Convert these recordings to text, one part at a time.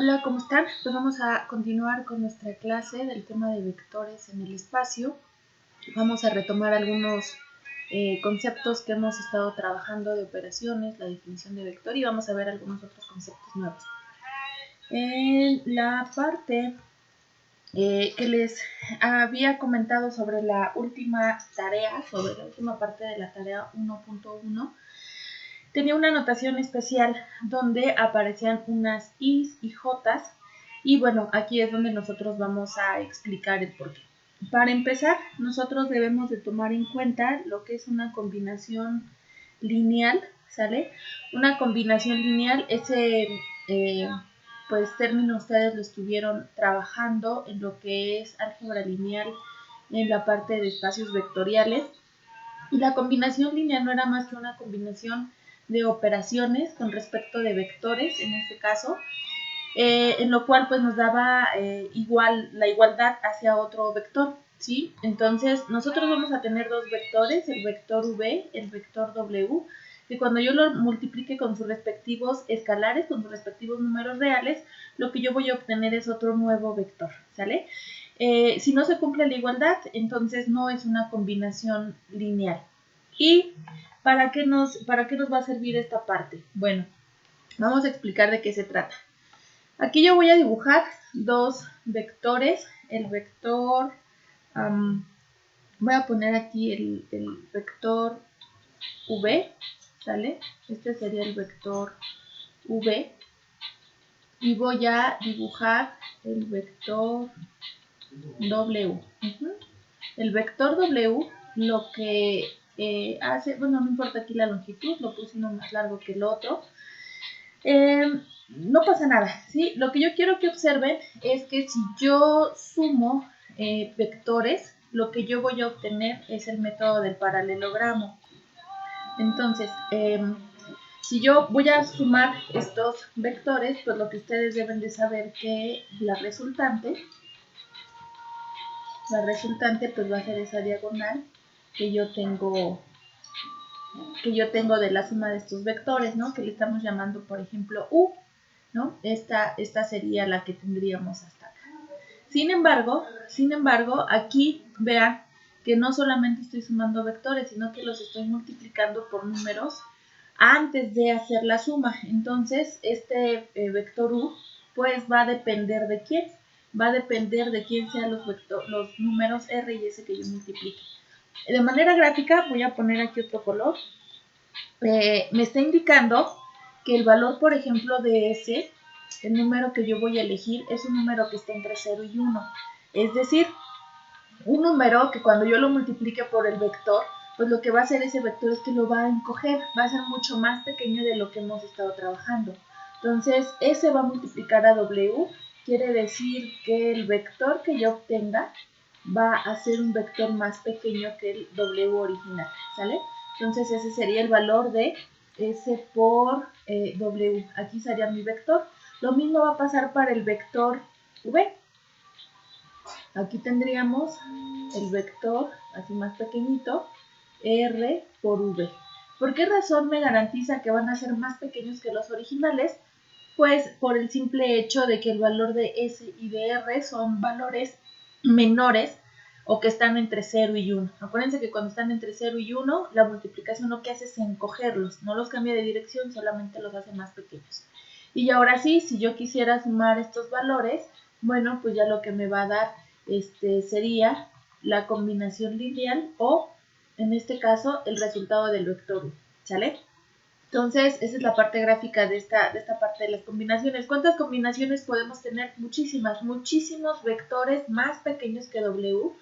Hola, ¿cómo están? Pues vamos a continuar con nuestra clase del tema de vectores en el espacio. Vamos a retomar algunos conceptos que hemos estado trabajando de operaciones, la definición de vector y vamos a ver algunos otros conceptos nuevos. En la parte que les había comentado sobre la última tarea, sobre la última parte de la tarea 1.1, tenía una notación especial donde aparecían unas I's y J's y bueno, aquí es donde nosotros vamos a explicar el porqué. Para empezar, nosotros debemos de tomar en cuenta lo que es una combinación lineal, ¿sale? Una combinación lineal, ese pues término ustedes lo estuvieron trabajando en lo que es álgebra lineal en la parte de espacios vectoriales. Y la combinación lineal no era más que una combinación de operaciones con respecto de vectores, en este caso, en lo cual pues nos daba la igualdad hacia otro vector, ¿sí? Entonces nosotros vamos a tener dos vectores, el vector v, el vector w, que cuando yo lo multiplique con sus respectivos escalares, con sus respectivos números reales, lo que yo voy a obtener es otro nuevo vector, ¿sale? Si no se cumple la igualdad, entonces no es una combinación lineal. ¿Y para qué nos va a servir esta parte? Bueno, vamos a explicar de qué se trata. Aquí yo voy a dibujar dos vectores. El vector, voy a poner aquí el vector v, ¿sale? Este sería el vector v. Y voy a dibujar el vector w. El vector w lo que hace, bueno, no importa aquí la longitud, lo puse uno más largo que el otro. No pasa nada, ¿sí? Lo que yo quiero que observen es que si yo sumo vectores, lo que yo voy a obtener es el método del paralelogramo. Entonces, si yo voy a sumar estos vectores, pues lo que ustedes deben de saber que la resultante pues va a ser esa diagonal que yo tengo de la suma de estos vectores, ¿no? Que le estamos llamando, por ejemplo, u, ¿no? Esta sería la que tendríamos hasta acá. Sin embargo, aquí vean que no solamente estoy sumando vectores, sino que los estoy multiplicando por números antes de hacer la suma. Entonces, este vector u, pues va a depender de quién. Va a depender de quién sean los números r y s que yo multiplique. De manera gráfica, voy a poner aquí otro color. Me está indicando que el valor, por ejemplo, de S, el número que yo voy a elegir, es un número que está entre 0 y 1. Es decir, un número que cuando yo lo multiplique por el vector, pues lo que va a hacer ese vector es que lo va a encoger, va a ser mucho más pequeño de lo que hemos estado trabajando. Entonces, S va a multiplicar a W, quiere decir que el vector que yo obtenga va a ser un vector más pequeño que el W original, ¿sale? Entonces ese sería el valor de S por W. Aquí sería mi vector. Lo mismo va a pasar para el vector V. Aquí tendríamos el vector, así más pequeñito, R por V. ¿Por qué razón me garantiza que van a ser más pequeños que los originales? Pues por el simple hecho de que el valor de S y de R son valores menores o que están entre 0 y 1. Acuérdense que cuando están entre 0 y 1, la multiplicación lo que hace es encogerlos, no los cambia de dirección, solamente los hace más pequeños. Y ahora sí, si yo quisiera sumar estos valores, bueno, pues ya lo que me va a dar sería la combinación lineal o, en este caso, el resultado del vector u, ¿sale? Entonces, esa es la parte gráfica de esta parte de las combinaciones. ¿Cuántas combinaciones podemos tener? Muchísimas, muchísimos vectores más pequeños que W,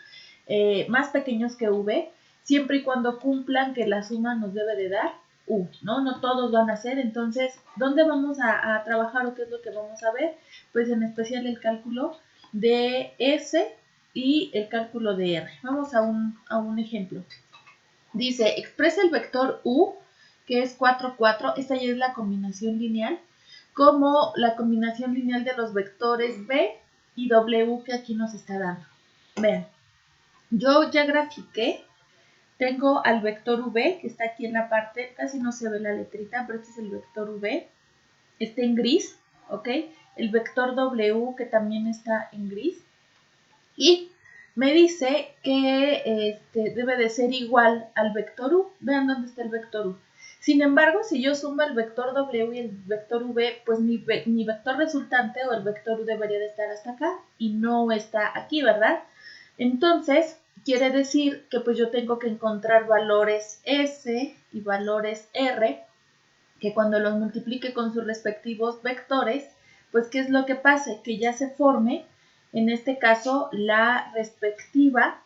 más pequeños que V, siempre y cuando cumplan que la suma nos debe de dar U, ¿no? No todos van a ser. Entonces, ¿dónde vamos a trabajar o qué es lo que vamos a ver? Pues en especial el cálculo de S y el cálculo de R. Vamos a un ejemplo. Dice, expresa el vector U, que es 4, 4, esta ya es la combinación lineal, como la combinación lineal de los vectores B y W que aquí nos está dando. Vean, yo ya grafiqué, tengo al vector V, que está aquí en la parte, casi no se ve la letrita, pero este es el vector V, está en gris, ¿ok? el vector W que también está en gris y me dice que debe de ser igual al vector U. Vean dónde está el vector U. Sin embargo, si yo sumo el vector W y el vector V, pues mi vector resultante o el vector U debería de estar hasta acá y no está aquí, ¿verdad? Entonces, quiere decir que pues yo tengo que encontrar valores S y valores R, que cuando los multiplique con sus respectivos vectores, pues ¿qué es lo que pase? Que ya se forme, en este caso, la respectiva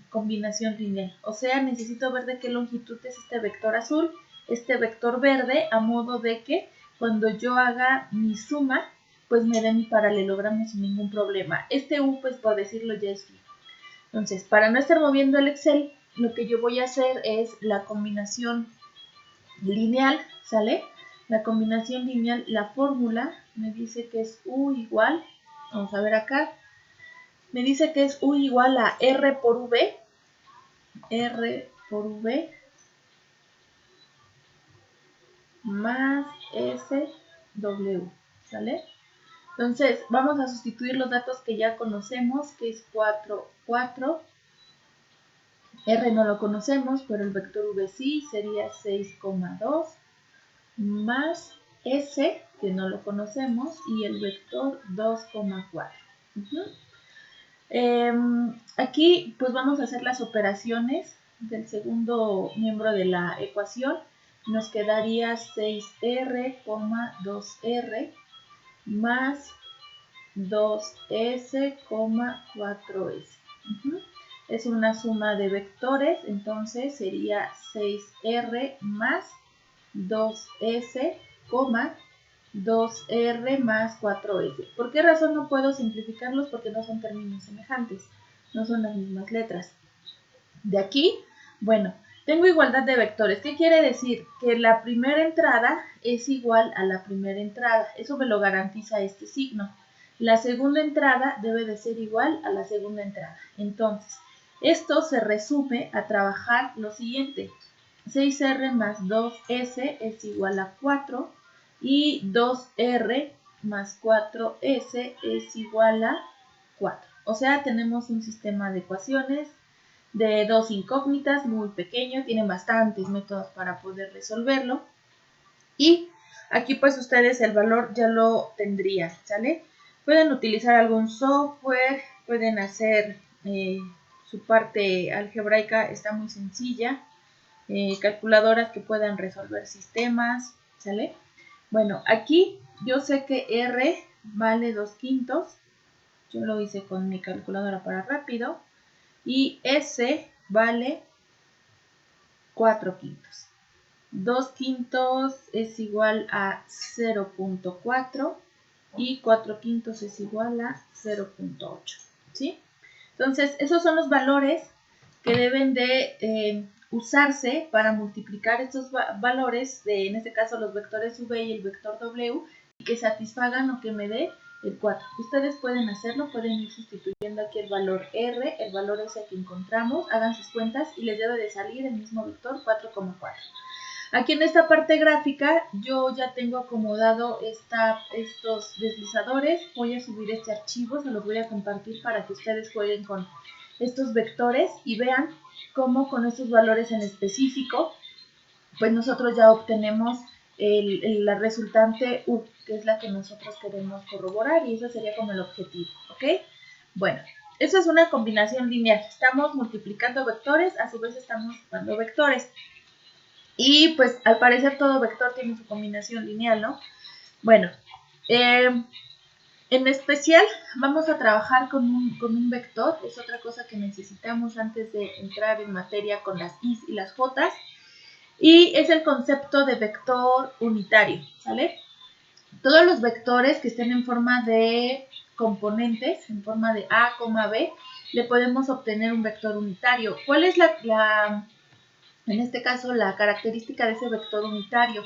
combinación lineal. O sea, necesito ver de qué longitud es este vector azul, este vector verde, a modo de que cuando yo haga mi suma, pues me den mi paralelogramo sin ningún problema. Este U, pues por decirlo, ya es fijo. Entonces, para no estar moviendo el Excel, lo que yo voy a hacer es la combinación lineal, ¿sale? La combinación lineal, la fórmula me dice que es U igual, vamos a ver acá, me dice que es U igual a R por V más SW, ¿sale? Entonces, vamos a sustituir los datos que ya conocemos, que es 4, 4. R no lo conocemos, pero el vector V sí, sería 6,2 más S, que no lo conocemos, y el vector 2,4. Aquí pues vamos a hacer las operaciones del segundo miembro de la ecuación. Nos quedaría 6R, 2R más 2S, 4S. Es una suma de vectores, entonces sería 6R más 2S, 2R más 4S. ¿Por qué razón no puedo simplificarlos? Porque no son términos semejantes, no son las mismas letras. De aquí, bueno, tengo igualdad de vectores. ¿Qué quiere decir? Que la primera entrada es igual a la primera entrada. Eso me lo garantiza este signo. La segunda entrada debe de ser igual a la segunda entrada. Entonces, esto se resume a trabajar lo siguiente. 6R más 2S es igual a 4 y 2R más 4S es igual a 4. O sea, tenemos un sistema de ecuaciones de dos incógnitas muy pequeño, tienen bastantes métodos para poder resolverlo. Y aquí pues ustedes el valor ya lo tendrían, ¿sale? Pueden utilizar algún software, pueden hacer su parte algebraica, está muy sencilla. Calculadoras que puedan resolver sistemas, ¿sale? Bueno, aquí yo sé que R vale 2/5, yo lo hice con mi calculadora para rápido, y S vale 4/5. 2/5 es igual a 0,4 y 4/5 es igual a 0,8, ¿sí? Entonces, esos son los valores que deben de usarse para multiplicar estos valores, en este caso los vectores V y el vector W, y que satisfagan o que me dé el 4. Ustedes pueden hacerlo, pueden ir sustituyendo aquí el valor R, el valor S que encontramos, hagan sus cuentas y les debe de salir el mismo vector 4,4. Aquí en esta parte gráfica yo ya tengo acomodado estos deslizadores. Voy a subir este archivo, se los voy a compartir para que ustedes jueguen con estos vectores y vean cómo con estos valores en específico, pues nosotros ya obtenemos la resultante U, que es la que nosotros queremos corroborar, y eso sería como el objetivo, ¿ok? Bueno, eso es una combinación lineal. Estamos multiplicando vectores, a su vez estamos dando vectores. Y pues al parecer todo vector tiene su combinación lineal, ¿no? Bueno, en especial vamos a trabajar con un vector, es otra cosa que necesitamos antes de entrar en materia con las I's y las J's, y es el concepto de vector unitario, ¿sale? Todos los vectores que estén en forma de componentes, en forma de A, B, le podemos obtener un vector unitario. ¿Cuál es en este caso, la característica de ese vector unitario?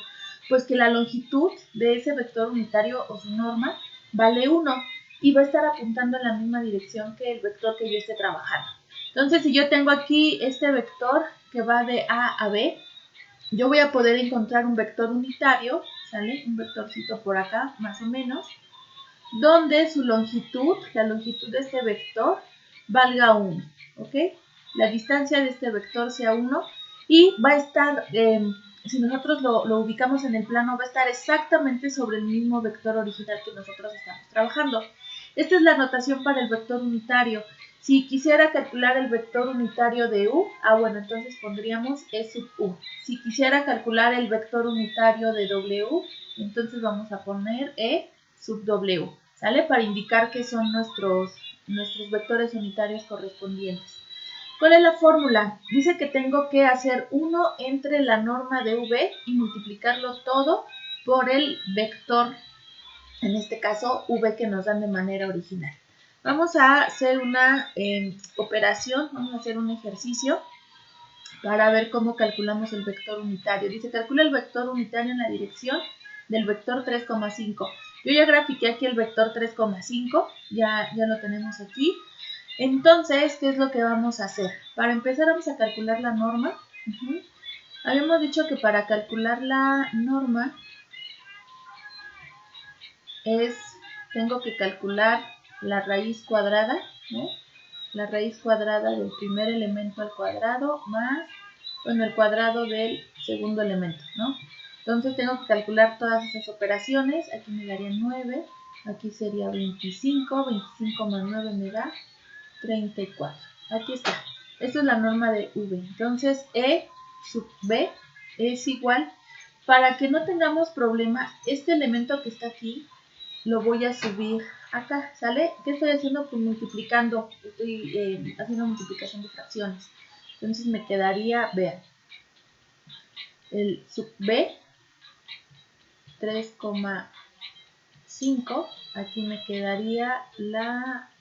Pues que la longitud de ese vector unitario o su norma vale 1 y va a estar apuntando en la misma dirección que el vector que yo esté trabajando. Entonces, si yo tengo aquí este vector que va de A a B, yo voy a poder encontrar un vector unitario, ¿sale? Un vectorcito por acá, más o menos, donde su longitud, la longitud de este vector, valga 1, ¿ok? La distancia de este vector sea 1 y va a estar, si nosotros lo ubicamos en el plano, va a estar exactamente sobre el mismo vector original que nosotros estamos trabajando. Esta es la notación para el vector unitario. Si quisiera calcular el vector unitario de u, bueno, entonces pondríamos e sub u. Si quisiera calcular el vector unitario de w, entonces vamos a poner e sub w, ¿sale? Para indicar que son nuestros vectores unitarios correspondientes. ¿Cuál es la fórmula? Dice que tengo que hacer 1 entre la norma de v y multiplicarlo todo por el vector, en este caso v que nos dan de manera original. Vamos a hacer una operación, vamos a hacer un ejercicio para ver cómo calculamos el vector unitario. Dice, calcula el vector unitario en la dirección del vector 3,5. Yo ya grafiqué aquí el vector 3,5, ya lo tenemos aquí. Entonces, ¿qué es lo que vamos a hacer? Para empezar vamos a calcular la norma. Habíamos dicho que para calcular la norma tengo que calcular la raíz cuadrada, ¿no? La raíz cuadrada del primer elemento al cuadrado más, el cuadrado del segundo elemento, ¿no? Entonces tengo que calcular todas esas operaciones. Aquí me daría 9, aquí sería 25, 25 más 9 me da 34. Aquí está. Esto es la norma de v. Entonces, e sub b es igual. Para que no tengamos problema, este elemento que está aquí lo voy a subir acá, ¿sale? ¿Qué estoy haciendo? Pues multiplicando. Estoy haciendo multiplicación de fracciones. Entonces me quedaría, vean, el sub b 3,5. Aquí me quedaría la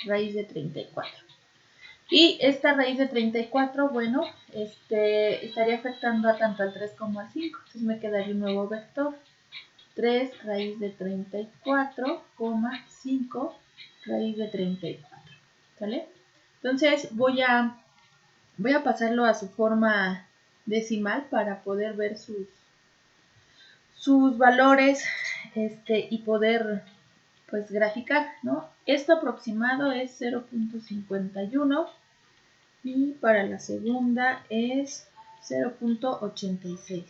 raíz de 34. Y esta raíz de 34, bueno, estaría afectando a tanto al 3 como al 5. Entonces me quedaría un nuevo vector. 3 raíz de 34, 5 raíz de 34. ¿Sale? Entonces voy a pasarlo a su forma decimal para poder ver sus valores y poder pues graficar, ¿no? Esto aproximado es 0.51 y para la segunda es 0.86.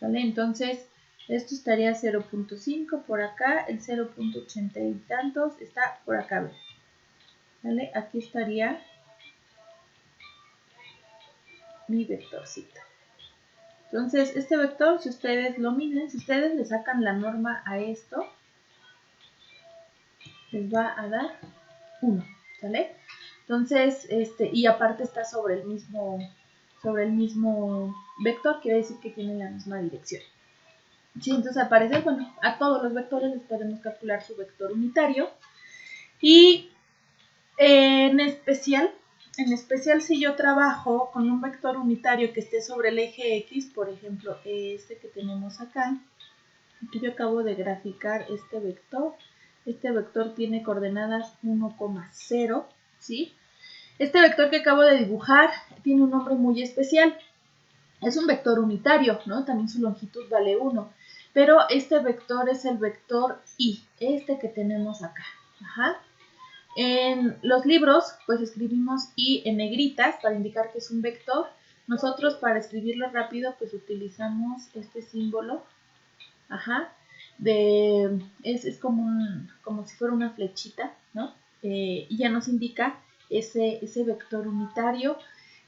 ¿Vale? Entonces, esto estaría 0.5 por acá, el 0.80 y tantos está por acá. ¿Vale? Aquí estaría mi vectorcito. Entonces, este vector, si ustedes lo miden, si ustedes le sacan la norma a esto, les va a dar 1, ¿sale? Entonces, y aparte está sobre el mismo vector, quiere decir que tiene la misma dirección. Sí, entonces al parecer, bueno, a todos los vectores les podemos calcular su vector unitario. Y en especial si yo trabajo con un vector unitario que esté sobre el eje X, por ejemplo, este que tenemos acá, aquí yo acabo de graficar este vector tiene coordenadas 1,0, ¿sí? Este vector que acabo de dibujar tiene un nombre muy especial. Es un vector unitario, ¿no? También su longitud vale 1. Pero este vector es el vector I, este que tenemos acá. Ajá. En los libros, pues escribimos I en negritas para indicar que es un vector. Nosotros para escribirlo rápido, pues utilizamos este símbolo. Ajá. Es como si fuera una flechita, ¿no? Y ya nos indica ese vector unitario,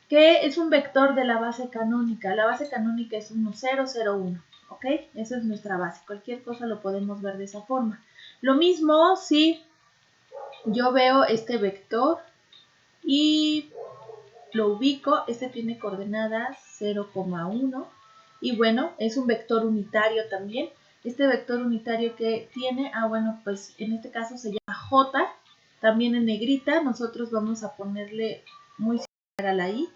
que es un vector de la base canónica. La base canónica es 1, 0, 0, 1, ¿ok? Esa es nuestra base. Cualquier cosa lo podemos ver de esa forma. Lo mismo si yo veo este vector y lo ubico, este tiene coordenadas 0,1 y bueno, es un vector unitario también. Este vector unitario que tiene, bueno, pues en este caso se llama J, también en negrita. Nosotros vamos a ponerle muy similar a la I.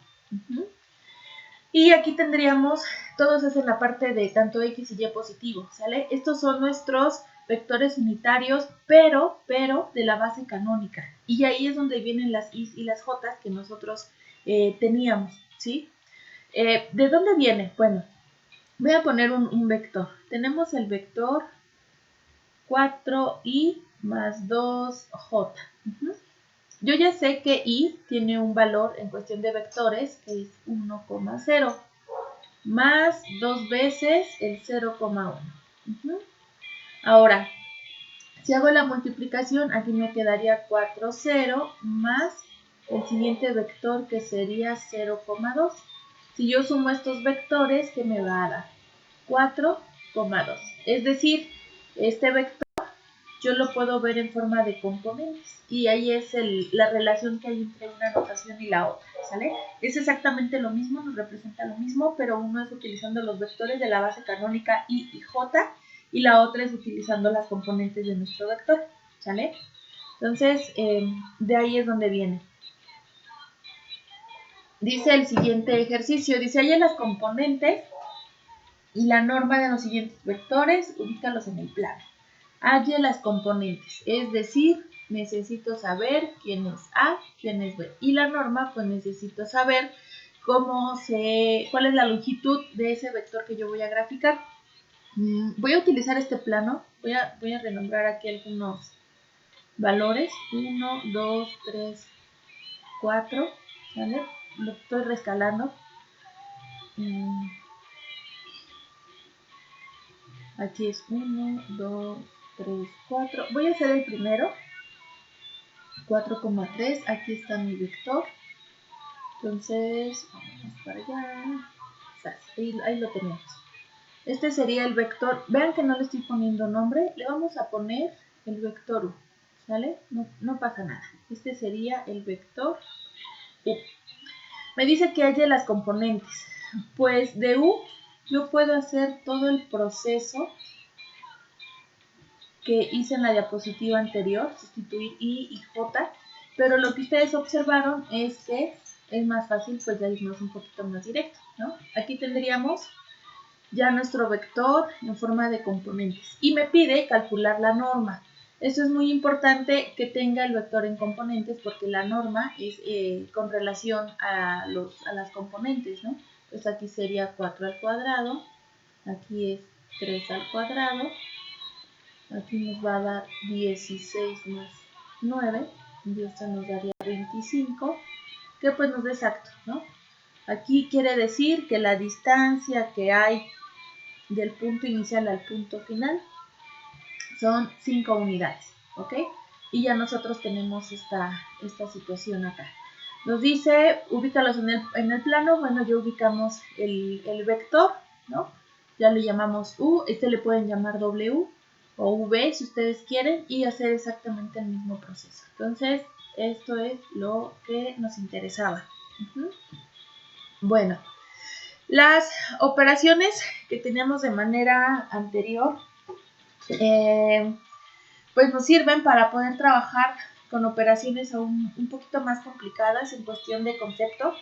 Y aquí tendríamos, todos es en la parte de tanto X y Y positivo, ¿sale? Estos son nuestros vectores unitarios, pero de la base canónica. Y ahí es donde vienen las I y las J que nosotros teníamos, ¿sí? ¿De dónde viene? Bueno, voy a poner un vector. Tenemos el vector 4i más 2j. Yo ya sé que i tiene un valor en cuestión de vectores que es 1,0 más 2 veces el 0,1. Ahora, si hago la multiplicación, aquí me quedaría 4, 0 más el siguiente vector que sería 0,2. Si yo sumo estos vectores, ¿qué me va a dar? 4,2. Es decir, este vector yo lo puedo ver en forma de componentes y ahí es la relación que hay entre una notación y la otra, ¿sale? Es exactamente lo mismo, nos representa lo mismo, pero uno es utilizando los vectores de la base canónica i y j y la otra es utilizando las componentes de nuestro vector, ¿sale? Entonces, de ahí es donde viene. Dice el siguiente ejercicio, dice, halla las componentes y la norma de los siguientes vectores, ubícalos en el plano. Halle las componentes, es decir, necesito saber quién es A, quién es B. Y la norma, pues necesito saber cuál es la longitud de ese vector que yo voy a graficar. Voy a utilizar este plano, voy a renombrar aquí algunos valores, 1, 2, 3, 4, ¿vale? Lo estoy rescalando. Aquí es 1, 2, 3, 4. Voy a hacer el primero. 4,3. Aquí está mi vector. Entonces, vamos para allá. Ahí lo tenemos. Este sería el vector. Vean que no le estoy poniendo nombre. Le vamos a poner el vector U. ¿Sale? No pasa nada. Este sería el vector U. Me dice que halle las componentes. Pues de U yo puedo hacer todo el proceso que hice en la diapositiva anterior, sustituir i y j, pero lo que ustedes observaron es que es más fácil pues ya irnos un poquito más directo, ¿no? Aquí tendríamos ya nuestro vector en forma de componentes y me pide calcular la norma. Eso es muy importante que tenga el vector en componentes porque la norma es con relación a las componentes, ¿no? Pues aquí sería 4 al cuadrado, aquí es 3 al cuadrado, aquí nos va a dar 16 más 9, y esto nos daría 25, que pues nos da exacto, ¿no? Aquí quiere decir que la distancia que hay del punto inicial al punto final son 5 unidades, ¿ok? Y ya nosotros tenemos esta situación acá. Nos dice, ubícalos en el plano, bueno, ya ubicamos el vector, ¿no? Ya le llamamos U, le pueden llamar W o V si ustedes quieren y hacer exactamente el mismo proceso. Entonces, esto es lo que nos interesaba. Bueno, las operaciones que teníamos de manera anterior, pues nos sirven para poder trabajar con operaciones aún un poquito más complicadas en cuestión de concepto.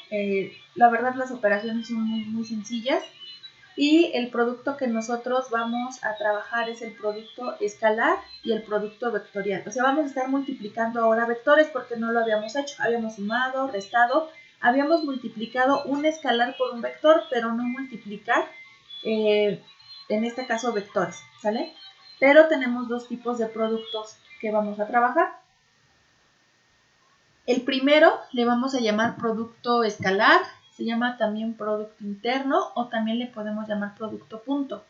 La verdad las operaciones son muy, muy sencillas y el producto que nosotros vamos a trabajar es el producto escalar y el producto vectorial. O sea, vamos a estar multiplicando ahora vectores porque no lo habíamos hecho. Habíamos sumado, restado, habíamos multiplicado un escalar por un vector, pero no multiplicar, en este caso, vectores, ¿sale? Pero tenemos dos tipos de productos que vamos a trabajar. El primero le vamos a llamar producto escalar, se llama también producto interno o también le podemos llamar producto punto.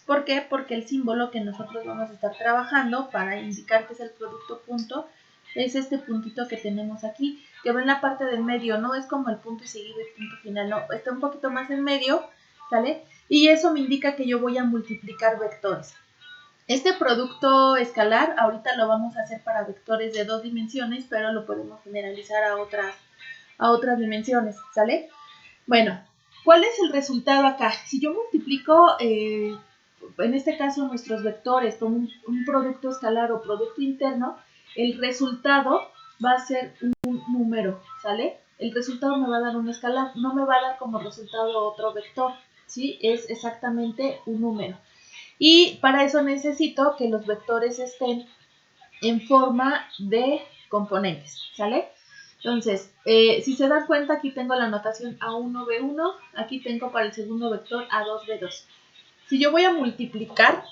¿Por qué? Porque el símbolo que nosotros vamos a estar trabajando para indicar que es el producto punto es este puntito que tenemos aquí, que va en la parte del medio, no es como el punto y seguido y punto final, no, está un poquito más en medio, ¿sale? Y eso me indica que yo voy a multiplicar vectores. Este producto escalar ahorita lo vamos a hacer para vectores de 2 dimensiones, pero lo podemos generalizar a otras dimensiones, ¿sale? Bueno, ¿cuál es el resultado acá? Si yo multiplico, en este caso, nuestros vectores con un producto escalar o producto interno, el resultado va a ser un número, ¿sale? El resultado me va a dar un escalar, no me va a dar como resultado otro vector, ¿sí? Es exactamente un número. Y para eso necesito que los vectores estén en forma de componentes, ¿sale? Entonces, si se dan cuenta, aquí tengo la notación A1, B1, aquí tengo para el segundo vector A2, B2. Si yo voy a multiplicar,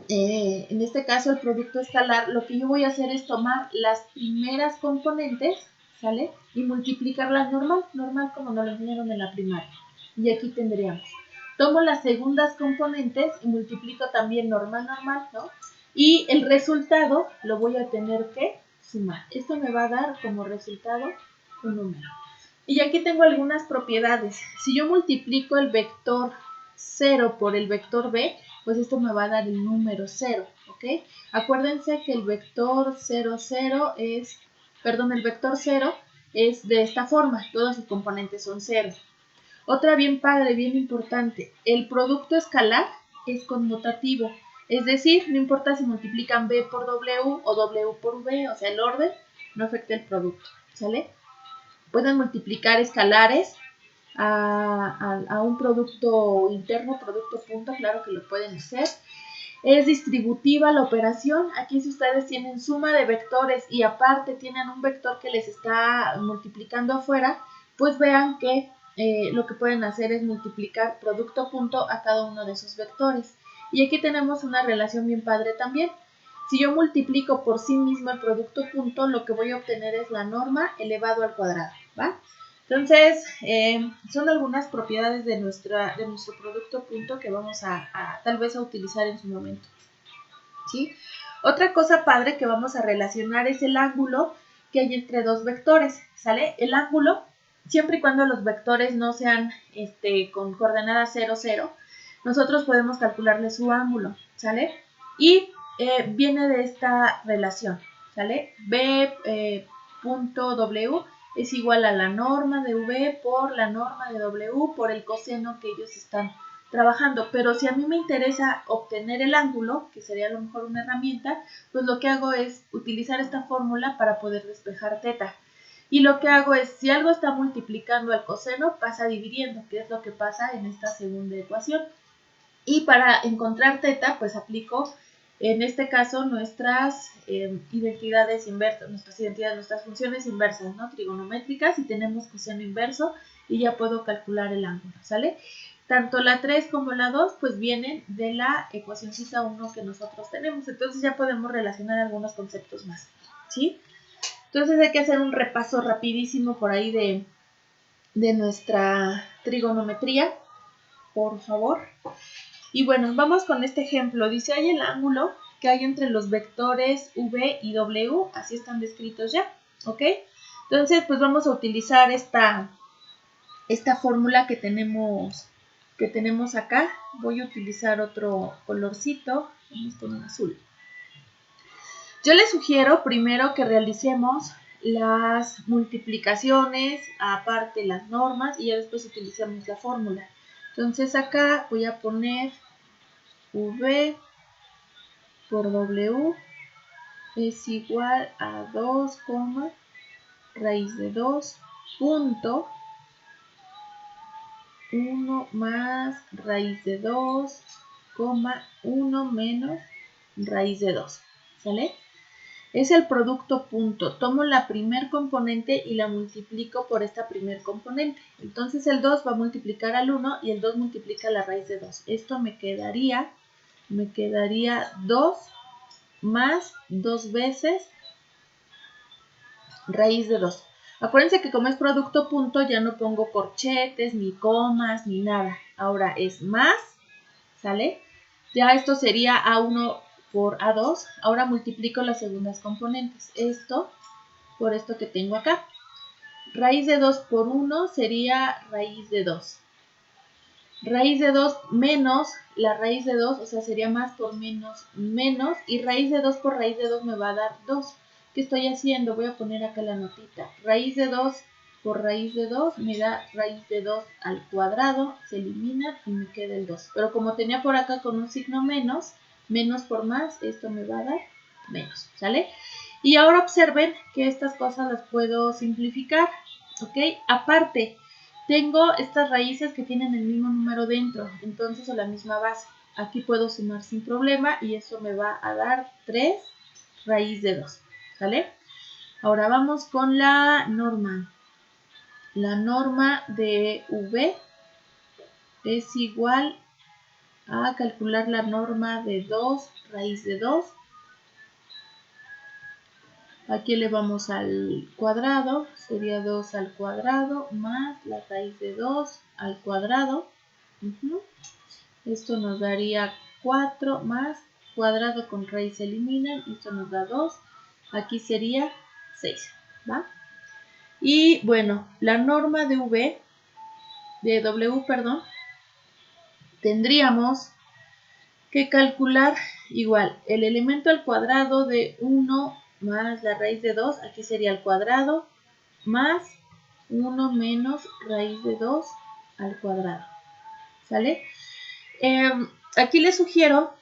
en este caso el producto escalar, lo que yo voy a hacer es tomar las primeras componentes, ¿sale? Y multiplicarlas normal como nos lo enseñaron en la primaria. Y aquí tendríamos, tomo las segundas componentes y multiplico también normal, ¿no? Y el resultado lo voy a tener que sumar. Esto me va a dar como resultado un número. Y aquí tengo algunas propiedades. Si yo multiplico el vector 0 por el vector b, pues esto me va a dar el número 0, ¿ok? Acuérdense que el vector 0 es de esta forma, todos sus componentes son 0. Otra bien padre, bien importante, el producto escalar es conmutativo, es decir, no importa si multiplican b por w o w por v, o sea, el orden no afecta el producto, ¿sale? Pueden multiplicar escalares a un producto interno, producto punto, claro que lo pueden hacer. Es distributiva la operación. Aquí si ustedes tienen suma de vectores y aparte tienen un vector que les está multiplicando afuera, pues vean que lo que pueden hacer es multiplicar producto punto a cada uno de esos vectores. Y aquí tenemos una relación bien padre también. Si yo multiplico por sí mismo el producto punto, lo que voy a obtener es la norma elevado al cuadrado, ¿va? Entonces, son algunas propiedades de nuestro producto punto que vamos tal vez a utilizar en su momento, ¿sí? Otra cosa padre que vamos a relacionar es el ángulo que hay entre dos vectores, ¿sale? El ángulo, siempre y cuando los vectores no sean con coordenada 0, 0, nosotros podemos calcularle su ángulo, ¿sale? Y viene de esta relación, ¿sale? B punto W es igual a la norma de V por la norma de W por el coseno que ellos están trabajando. Pero si a mí me interesa obtener el ángulo, que sería a lo mejor una herramienta, pues lo que hago es utilizar esta fórmula para poder despejar teta. Y lo que hago es, si algo está multiplicando al coseno, pasa dividiendo, que es lo que pasa en esta segunda ecuación. Y para encontrar teta, pues aplico, en este caso, nuestras identidades inversas, nuestras funciones inversas, ¿no? Trigonométricas, y tenemos coseno inverso, y ya puedo calcular el ángulo, ¿sale? Tanto la 3 como la 2, pues vienen de la ecuacióncita 1 que nosotros tenemos. Entonces ya podemos relacionar algunos conceptos más, ¿sí? Entonces hay que hacer un repaso rapidísimo por ahí de nuestra trigonometría, por favor. Y bueno, vamos con este ejemplo. Dice, hay el ángulo que hay entre los vectores v y w, así están descritos ya, ¿ok? Entonces, pues vamos a utilizar esta fórmula que tenemos acá. Voy a utilizar otro colorcito, vamos con un azul. Yo les sugiero primero que realicemos las multiplicaciones, aparte las normas, y ya después utilicemos la fórmula. Entonces acá voy a poner V por W es igual a 2, raíz de 2, punto 1 más raíz de 2, 1 menos raíz de 2, ¿sale? Es el producto punto. Tomo la primer componente y la multiplico por esta primer componente. Entonces el 2 va a multiplicar al 1 y el 2 multiplica la raíz de 2. Esto me quedaría 2 más 2 veces raíz de 2. Acuérdense que como es producto punto ya no pongo corchetes, ni comas, ni nada. Ahora es más, ¿sale? Ya esto sería A1 por A2. Ahora multiplico las segundas componentes. Esto por esto que tengo acá. Raíz de 2 por 1 sería raíz de 2. Raíz de 2 menos la raíz de 2, o sea, sería más por menos, menos. Y raíz de 2 por raíz de 2 me va a dar 2. ¿Qué estoy haciendo? Voy a poner acá la notita. Raíz de 2 por raíz de 2 me da raíz de 2 al cuadrado. Se elimina y me queda el 2. Pero como tenía por acá con un signo menos, menos por más, esto me va a dar menos, ¿sale? Y ahora observen que estas cosas las puedo simplificar, ¿ok? Aparte, tengo estas raíces que tienen el mismo número dentro, entonces o la misma base. Aquí puedo sumar sin problema y eso me va a dar 3 raíz de 2, ¿sale? Ahora vamos con la norma. La norma de V es igual a calcular la norma de 2 raíz de 2. Aquí le vamos al cuadrado, sería 2 al cuadrado más la raíz de 2 al cuadrado. Esto nos daría 4 más cuadrado con raíz se eliminan, esto nos da 2. Aquí sería 6, ¿va? Y bueno, la norma de W, perdón, tendríamos que calcular igual el elemento al cuadrado de 1 más la raíz de 2, aquí sería al cuadrado, más 1 menos raíz de 2 al cuadrado, ¿sale? Aquí les sugiero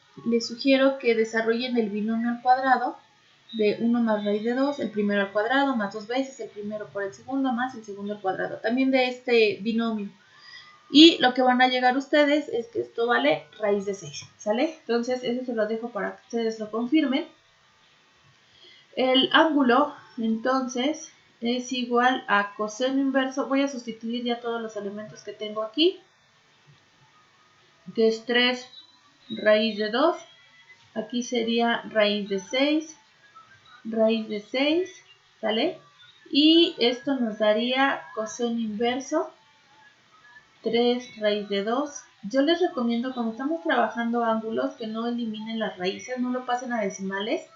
que desarrollen el binomio al cuadrado de 1 más raíz de 2, el primero al cuadrado, más 2 veces el primero por el segundo, más el segundo al cuadrado, también de este binomio. Y lo que van a llegar ustedes es que esto vale raíz de 6, ¿sale? Entonces, eso se lo dejo para que ustedes lo confirmen. El ángulo, entonces, es igual a coseno inverso. Voy a sustituir ya todos los elementos que tengo aquí, que es 3 raíz de 2. Aquí sería raíz de 6, ¿sale? Y esto nos daría coseno inverso 3 raíz de 2. Yo les recomiendo cuando estamos trabajando ángulos que no eliminen las raíces, no lo pasen a decimales.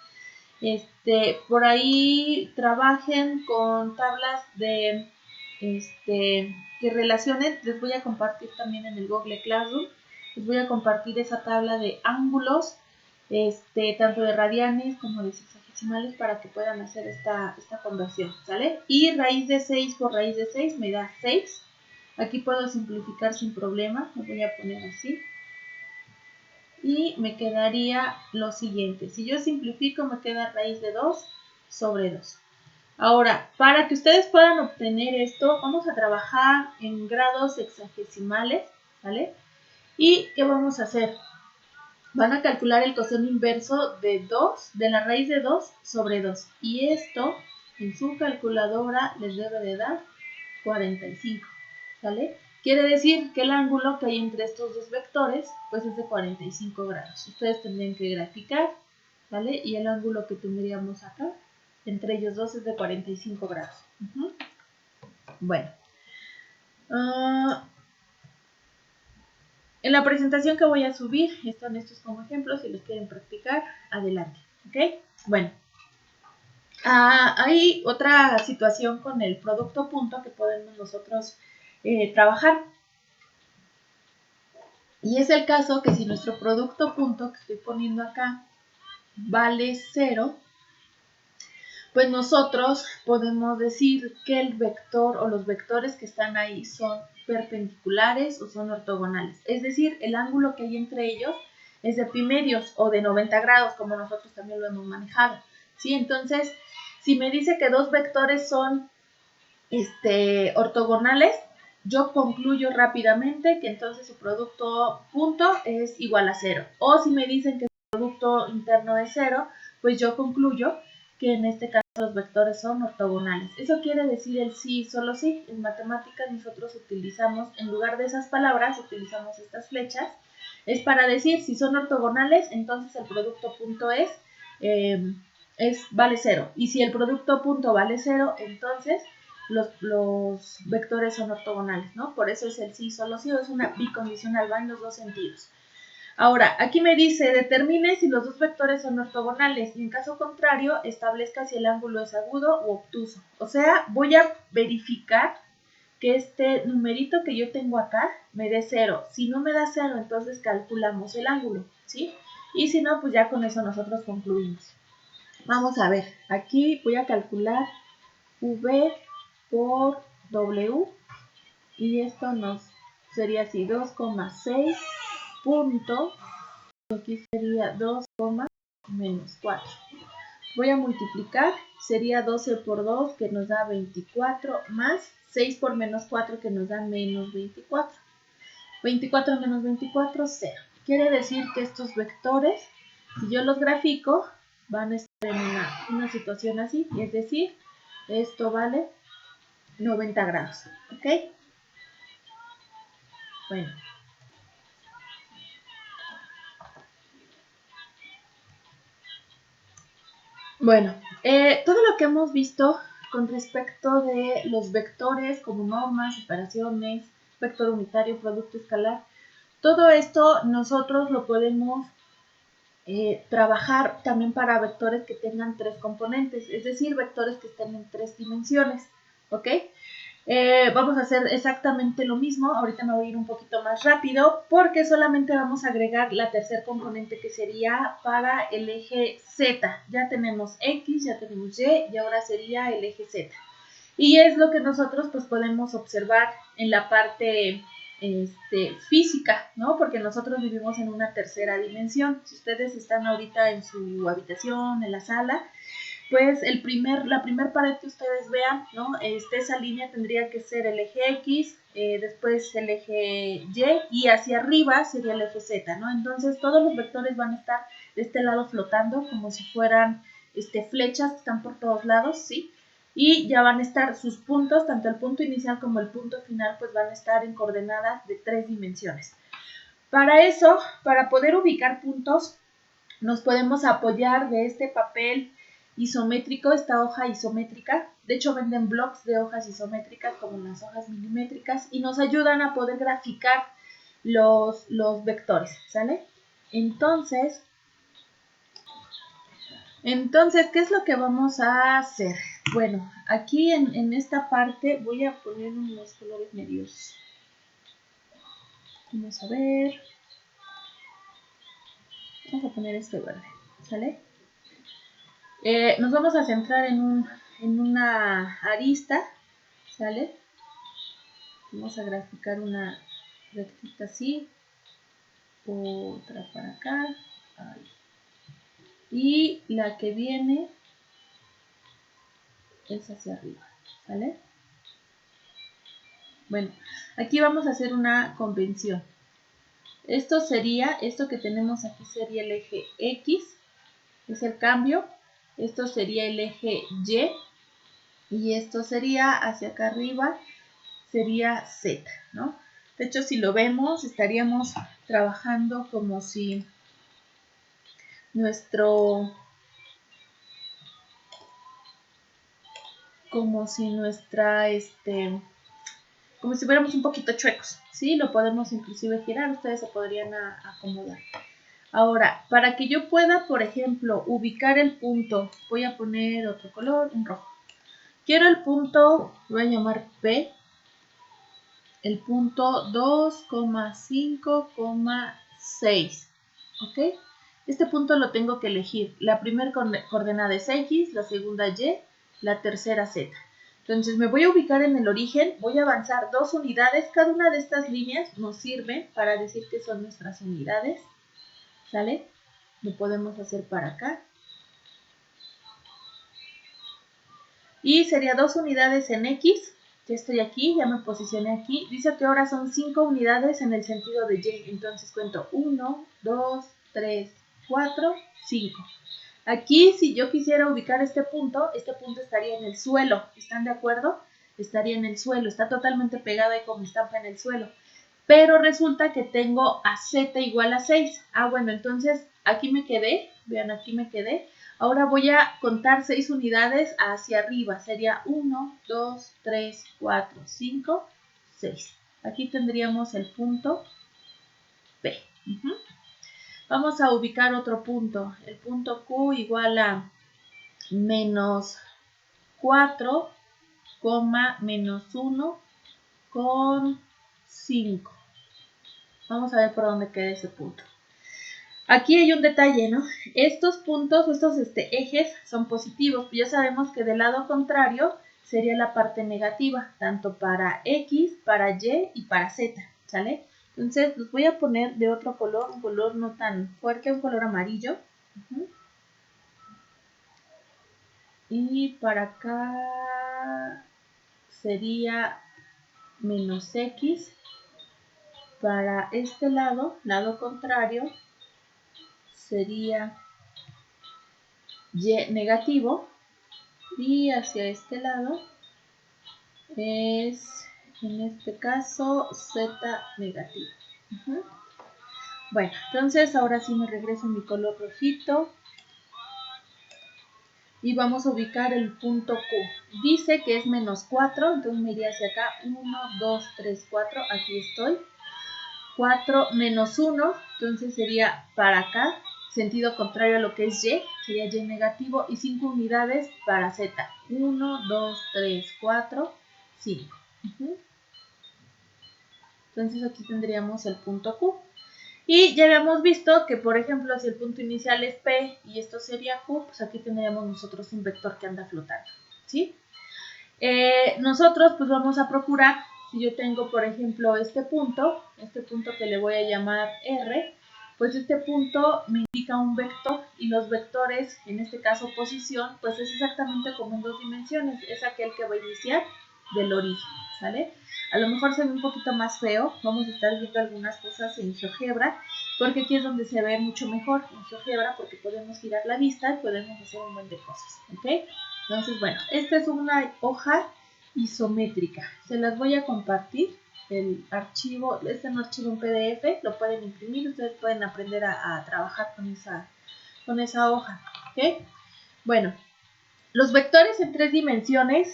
Por ahí trabajen con tablas de que relacionen. Les voy a compartir también en el Google Classroom. Les voy a compartir esa tabla de ángulos, tanto de radianes como de sexagesimales para que puedan hacer esta conversión, ¿sale? Y raíz de 6 por raíz de 6 me da 6. Aquí puedo simplificar sin problema, lo voy a poner así. Y me quedaría lo siguiente. Si yo simplifico, me queda raíz de 2 sobre 2. Ahora, para que ustedes puedan obtener esto, vamos a trabajar en grados sexagesimales, ¿vale? ¿Y qué vamos a hacer? Van a calcular el coseno inverso de 2, de la raíz de 2 sobre 2. Y esto, en su calculadora, les debe de dar 45, ¿sale? Quiere decir que el ángulo que hay entre estos dos vectores, pues es de 45 grados. Ustedes tendrían que graficar, ¿vale? Y el ángulo que tendríamos acá, entre ellos dos, es de 45 grados. Bueno. En la presentación que voy a subir, están estos como ejemplos, si los quieren practicar, adelante, ¿ok? Bueno. Hay otra situación con el producto punto que podemos nosotros trabajar. Y es el caso que si nuestro producto punto que estoy poniendo acá vale 0, pues nosotros podemos decir que el vector o los vectores que están ahí son perpendiculares o son ortogonales. Es decir, el ángulo que hay entre ellos es de pi medios o de 90 grados, como nosotros también lo hemos manejado, ¿sí? Entonces, si me dice que dos vectores son ortogonales, yo concluyo rápidamente que entonces su producto punto es igual a 0. O si me dicen que su producto interno es 0, pues yo concluyo que en este caso los vectores son ortogonales. Eso quiere decir el sí, solo sí. En matemáticas nosotros utilizamos, en lugar de esas palabras, utilizamos estas flechas. Es para decir si son ortogonales, entonces el producto punto vale 0. Y si el producto punto vale 0, entonces los vectores son ortogonales, ¿no? Por eso es el sí, solo sí, o es una bicondicional, va en los dos sentidos. Ahora, aquí me dice, determine si los dos vectores son ortogonales y en caso contrario, establezca si el ángulo es agudo o obtuso. O sea, voy a verificar que este numerito que yo tengo acá me dé 0. Si no me da 0, entonces calculamos el ángulo, ¿sí? Y si no, pues ya con eso nosotros concluimos. Vamos a ver, aquí voy a calcular V por W y esto nos sería así 2,6 punto, aquí sería 2, menos 4. Voy a multiplicar, sería 12 por 2 que nos da 24 más 6 por menos 4 que nos da menos 24. 24 menos 24, 0. Quiere decir que estos vectores, si yo los grafico, van a estar en una situación así, es decir, Esto vale 90 grados, ¿ok? Bueno. Bueno, todo lo que hemos visto con respecto de los vectores como normas, operaciones, vector unitario, producto escalar, todo esto nosotros lo podemos trabajar también para vectores que tengan 3 componentes, es decir, vectores que estén en 3 dimensiones, ¿ok? Vamos a hacer exactamente lo mismo, ahorita me voy a ir un poquito más rápido porque solamente vamos a agregar la tercer componente que sería para el eje Z. Ya tenemos X, ya tenemos Y y ahora sería el eje Z. Y es lo que nosotros pues podemos observar en la parte física, ¿no? Porque nosotros vivimos en una tercera dimensión. Si ustedes están ahorita en su habitación, en la sala, pues la primer pared que ustedes vean, ¿no? Esa línea tendría que ser el eje X, después el eje Y hacia arriba sería el eje Z, ¿no? Entonces todos los vectores van a estar de este lado flotando como si fueran flechas que están por todos lados, ¿sí? Y ya van a estar sus puntos, tanto el punto inicial como el punto final, pues van a estar en coordenadas de 3 dimensiones. Para eso, para poder ubicar puntos, nos podemos apoyar de este papel isométrico, esta hoja isométrica. De hecho, venden blogs de hojas isométricas como las hojas milimétricas y nos ayudan a poder graficar los vectores, ¿sale? Entonces, ¿qué es lo que vamos a hacer? Bueno, aquí en esta parte voy a poner unos colores medios. Vamos a ver. Vamos a poner este verde, ¿sale? Nos vamos a centrar en una arista, ¿sale? Vamos a graficar una rectita así, otra para acá, ahí. Y la que viene es hacia arriba, ¿sale? Bueno, aquí vamos a hacer una convención. Esto que tenemos aquí sería el eje X, es el cambio. Esto sería el eje Y, y esto sería hacia acá arriba, sería Z, ¿no? De hecho, si lo vemos, estaríamos trabajando como si como si fuéramos un poquito chuecos, ¿sí? Lo podemos inclusive girar, ustedes se podrían acomodar. Ahora, para que yo pueda, por ejemplo, ubicar el punto, voy a poner otro color, un rojo. Quiero el punto, voy a llamar P, el punto 2,5,6, ¿ok? Este punto lo tengo que elegir. La primera coordenada es X, la segunda Y, la tercera Z. Entonces me voy a ubicar en el origen, voy a avanzar 2 unidades. Cada una de estas líneas nos sirve para decir que son nuestras unidades, ¿sale? Lo podemos hacer para acá. Y sería 2 unidades en X. Ya estoy aquí, ya me posicioné aquí. Dice que ahora son 5 unidades en el sentido de Y. Entonces cuento 1, 2, 3, 4, 5. Aquí, si yo quisiera ubicar este punto estaría en el suelo. ¿Están de acuerdo? Estaría en el suelo. Está totalmente pegado y como estampa en el suelo. Pero resulta que tengo a Z igual a 6. Ah, bueno, entonces aquí me quedé. Vean, aquí me quedé. Ahora voy a contar 6 unidades hacia arriba. Sería 1, 2, 3, 4, 5, 6. Aquí tendríamos el punto P. Vamos a ubicar otro punto. El punto Q igual a menos 4, menos 1 con 5. Vamos a ver por dónde queda ese punto. Aquí hay un detalle, ¿no? Estos puntos, estos ejes son positivos. Ya sabemos que del lado contrario sería la parte negativa, tanto para X, para Y y para Z, ¿sale? Entonces los voy a poner de otro color, un color no tan fuerte, un color amarillo. Y para acá sería menos X. Para este lado contrario, sería Y negativo. y hacia este lado es, en este caso, z negativo. Bueno, entonces ahora sí me regreso a mi color rojito y vamos a ubicar el punto Q. Dice que es menos 4, entonces me iría hacia acá, 1, 2, 3, 4, aquí estoy. 4 menos 1, entonces sería para acá, sentido contrario a lo que es Y, sería Y negativo, y 5 unidades para Z. 1, 2, 3, 4, 5. Entonces aquí tendríamos el punto Q. Y ya habíamos visto que, por ejemplo, si el punto inicial es P y esto sería Q, pues aquí tendríamos nosotros un vector que anda flotando, ¿sí? Nosotros pues vamos a procurar, si yo tengo, por ejemplo, este punto que le voy a llamar R, pues este punto me indica un vector y los vectores, en este caso posición, pues es exactamente como en 2 dimensiones, es aquel que va a iniciar del origen, ¿sale? A lo mejor se ve un poquito más feo, vamos a estar viendo algunas cosas en GeoGebra, porque aquí es donde se ve mucho mejor en GeoGebra, porque podemos girar la vista y podemos hacer un buen de cosas, ¿ok? Entonces, bueno, esta es una hoja isométrica. Se las voy a compartir. El archivo, este es un archivo en PDF, lo pueden imprimir, ustedes pueden aprender a trabajar con esa hoja, ¿ok? Bueno, los vectores en 3 dimensiones,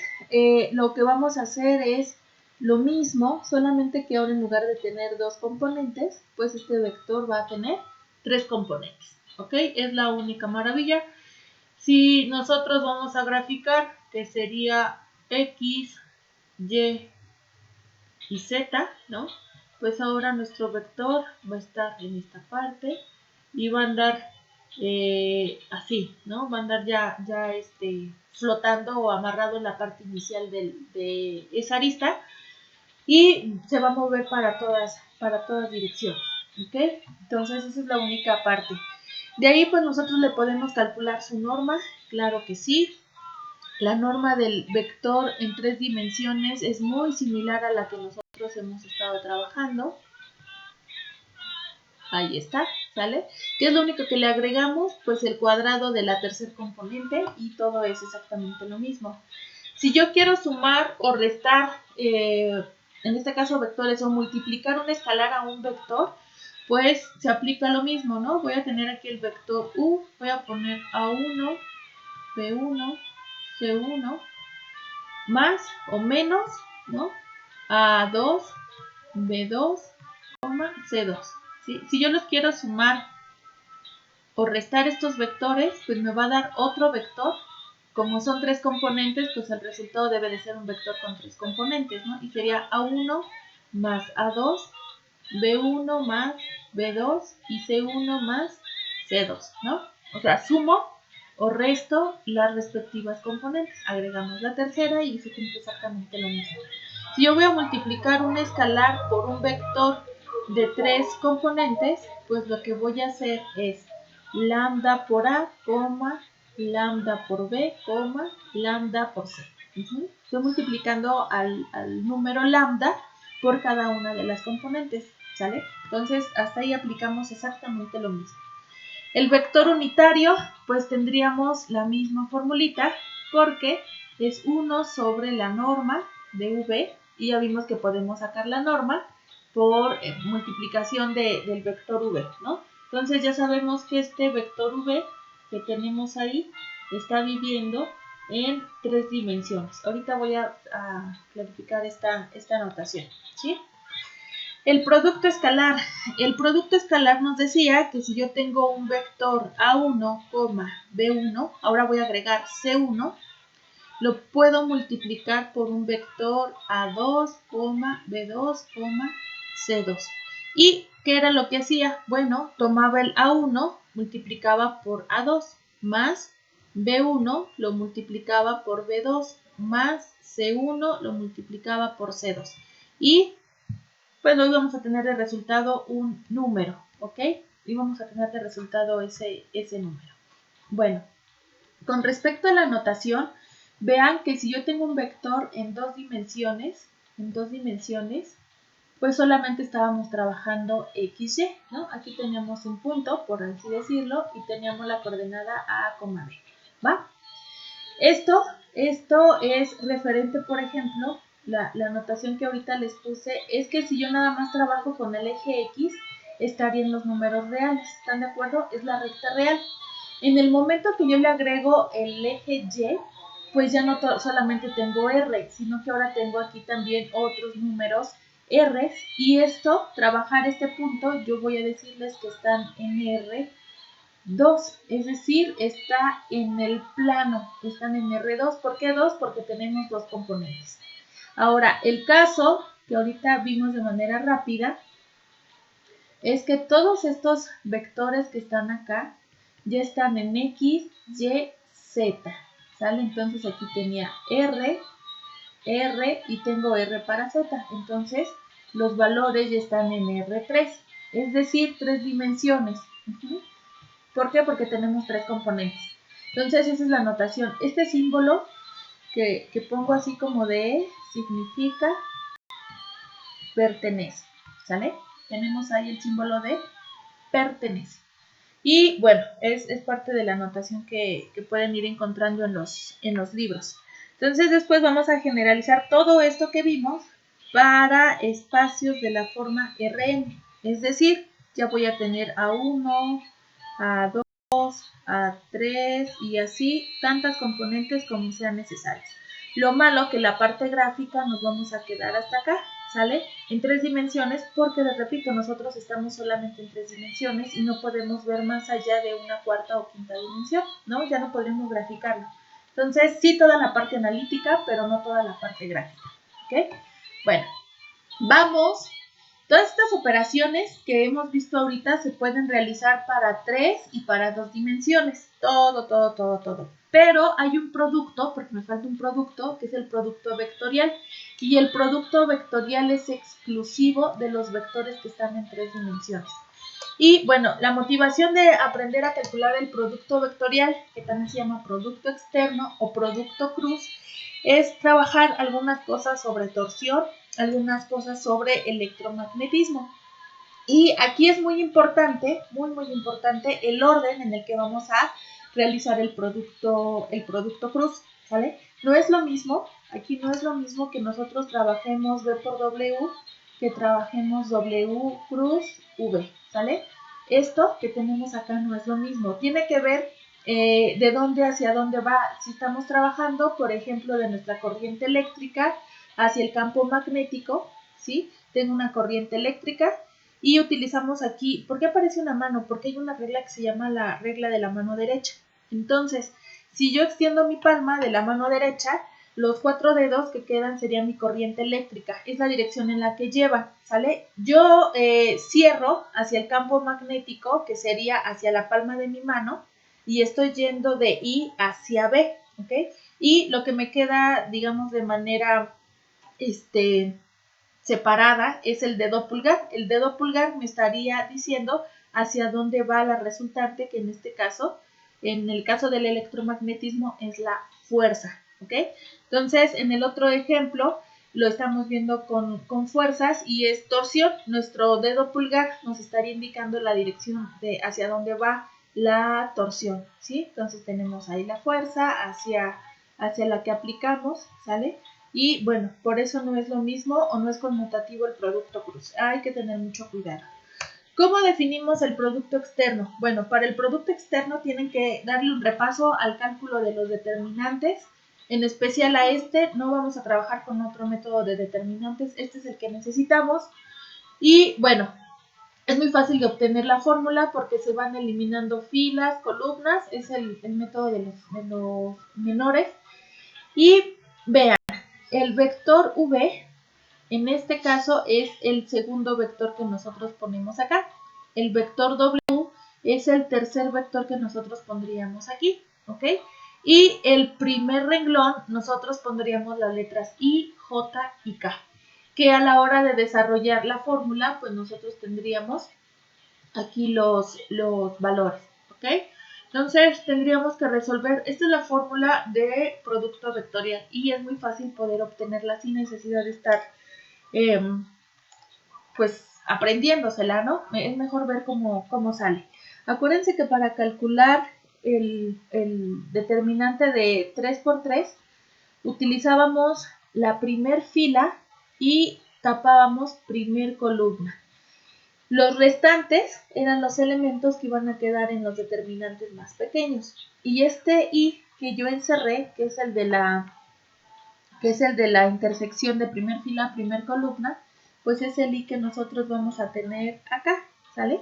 lo que vamos a hacer es lo mismo, solamente que ahora en lugar de tener 2 componentes, pues este vector va a tener 3 componentes, ¿ok? Es la única maravilla. Si nosotros vamos a graficar, que sería X, Y y Z, ¿no? Pues ahora nuestro vector va a estar en esta parte y va a andar así, ¿no? Va a andar ya flotando o amarrado en la parte inicial de esa arista y se va a mover para todas direcciones, ¿ok? Entonces esa es la única parte. De ahí pues nosotros le podemos calcular su norma, claro que sí. La norma del vector en 3 dimensiones es muy similar a la que nosotros hemos estado trabajando. Ahí está, ¿sale? ¿Qué es lo único que le agregamos? Pues el cuadrado de la tercer componente y todo es exactamente lo mismo. Si yo quiero sumar o restar, en este caso vectores, o multiplicar un escalar a un vector, pues se aplica lo mismo, ¿no? Voy a tener aquí el vector U, voy a poner A1, B1, C1, más o menos, ¿no? A2, B2, C2. ¿Sí? Si yo los quiero sumar o restar estos vectores, pues me va a dar otro vector. Como son 3 componentes, pues el resultado debe de ser un vector con 3 componentes, ¿no? Y sería A1 más A2, B1 más B2 y C1 más C2, ¿no? O sea, sumo o resto las respectivas componentes. Agregamos la tercera y se cumple exactamente lo mismo. Si yo voy a multiplicar un escalar por un vector de 3 componentes, pues lo que voy a hacer es lambda por A, lambda por B, lambda por C. Estoy multiplicando al número lambda por cada una de las componentes, ¿sale? Entonces, hasta ahí aplicamos exactamente lo mismo. El vector unitario, pues tendríamos la misma formulita, porque es 1 sobre la norma de V, y ya vimos que podemos sacar la norma por multiplicación del vector V, ¿no? Entonces ya sabemos que este vector V que tenemos ahí está viviendo en 3 dimensiones. Ahorita voy a clarificar esta notación, ¿sí? El producto escalar. El producto escalar nos decía que si yo tengo un vector A1, B1, ahora voy a agregar C1, lo puedo multiplicar por un vector A2, B2, C2. ¿Y qué era lo que hacía? Bueno, tomaba el A1, multiplicaba por A2, más B1 lo multiplicaba por B2, más C1 lo multiplicaba por C2. Y pues hoy vamos a tener de resultado un número, ¿ok? Y vamos a tener de resultado ese número. Bueno, con respecto a la notación, vean que si yo tengo un vector en 2 dimensiones, pues solamente estábamos trabajando XY, ¿no? Aquí teníamos un punto, por así decirlo, y teníamos la coordenada A, B, ¿va? Esto Esto es referente, por ejemplo, la notación que ahorita les puse, es que si yo nada más trabajo con el eje X, estarían los números reales, ¿están de acuerdo? Es la recta real. En el momento que yo le agrego el eje Y, pues ya no solamente tengo R, sino que ahora tengo aquí también otros números R, y esto, trabajar este punto, yo voy a decirles que están en R2, es decir, está en el plano, están en R2. ¿Por qué 2? Porque tenemos dos componentes. Ahora, el caso que ahorita vimos de manera rápida es que todos estos vectores que están acá ya están en X, Y, Z, ¿sale? Entonces aquí tenía R, R y tengo R para Z. Entonces los valores ya están en R3, es decir, 3 dimensiones. ¿Por qué? Porque tenemos 3 componentes. Entonces esa es la notación. Este símbolo que pongo así como de E significa pertenece, ¿sale? Tenemos ahí el símbolo de pertenece. Y bueno, es parte de la notación que pueden ir encontrando en los libros. Entonces después vamos a generalizar todo esto que vimos para espacios de la forma Rn. Es decir, ya voy a tener A1, A2, A3 y así tantas componentes como sean necesarias. Lo malo que la parte gráfica nos vamos a quedar hasta acá, ¿sale? En 3 dimensiones, porque les repito, nosotros estamos solamente en 3 dimensiones y no podemos ver más allá de una cuarta o quinta dimensión, ¿no? Ya no podemos graficarlo. Entonces, sí toda la parte analítica, pero no toda la parte gráfica, ¿ok? Bueno, vamos. Todas estas operaciones que hemos visto ahorita se pueden realizar para 3 y para 2 dimensiones. Todo. Pero hay un producto, porque me falta un producto, que es el producto vectorial. Y el producto vectorial es exclusivo de los vectores que están en 3 dimensiones. Y bueno, la motivación de aprender a calcular el producto vectorial, que también se llama producto externo o producto cruz, es trabajar algunas cosas sobre torsión, algunas cosas sobre electromagnetismo. Y aquí es muy importante el orden en el que vamos a realizar el producto cruz, ¿sale? No es lo mismo, aquí no es lo mismo que nosotros trabajemos V por W que trabajemos W cruz V, ¿sale? Esto que tenemos acá no es lo mismo, tiene que ver de dónde hacia dónde va. Si estamos trabajando, por ejemplo, de nuestra corriente eléctrica hacia el campo magnético, ¿sí? Tengo una corriente eléctrica y utilizamos aquí, ¿por qué aparece una mano? Porque hay una regla que se llama la regla de la mano derecha. Entonces, si yo extiendo mi palma de la mano derecha, los 4 dedos que quedan serían mi corriente eléctrica. Es la dirección en la que llevan, ¿sale? Yo cierro hacia el campo magnético, que sería hacia la palma de mi mano, y estoy yendo de I hacia B, ¿ok? Y lo que me queda, digamos, de manera separada es el dedo pulgar. El dedo pulgar me estaría diciendo hacia dónde va la resultante, que en este caso, en el caso del electromagnetismo, es la fuerza, ¿ok? Entonces, en el otro ejemplo, lo estamos viendo con fuerzas y es torsión. Nuestro dedo pulgar nos estaría indicando la dirección de hacia dónde va la torsión, ¿sí? Entonces tenemos ahí la fuerza hacia la que aplicamos, ¿sale? Y bueno, por eso no es lo mismo o no es conmutativo el producto cruz. Hay que tener mucho cuidado. ¿Cómo definimos el producto externo? Bueno, para el producto externo tienen que darle un repaso al cálculo de los determinantes. En especial a no vamos a trabajar con otro método de determinantes. Este es el que necesitamos. Y bueno, es muy fácil de obtener la fórmula porque se van eliminando filas, columnas. Es el método de los menores. Y vean, el vector V, en este caso, es el segundo vector que nosotros ponemos acá. El vector W es el tercer vector que nosotros pondríamos aquí, ¿ok? Y el primer renglón nosotros pondríamos las letras I, J y K, que a la hora de desarrollar la fórmula, pues nosotros tendríamos aquí los valores, ¿ok? Entonces tendríamos que resolver, esta es la fórmula de producto vectorial y es muy fácil poder obtenerla sin necesidad de estar pues aprendiéndosela, ¿no? Es mejor ver cómo sale. Acuérdense que para calcular el determinante de 3 por 3 utilizábamos la primer fila y tapábamos primer columna. Los restantes eran los elementos que iban a quedar en los determinantes más pequeños. Y este I que yo encerré, que es el de la intersección de primer fila, primer columna, pues es el I que nosotros vamos a tener acá, ¿sale?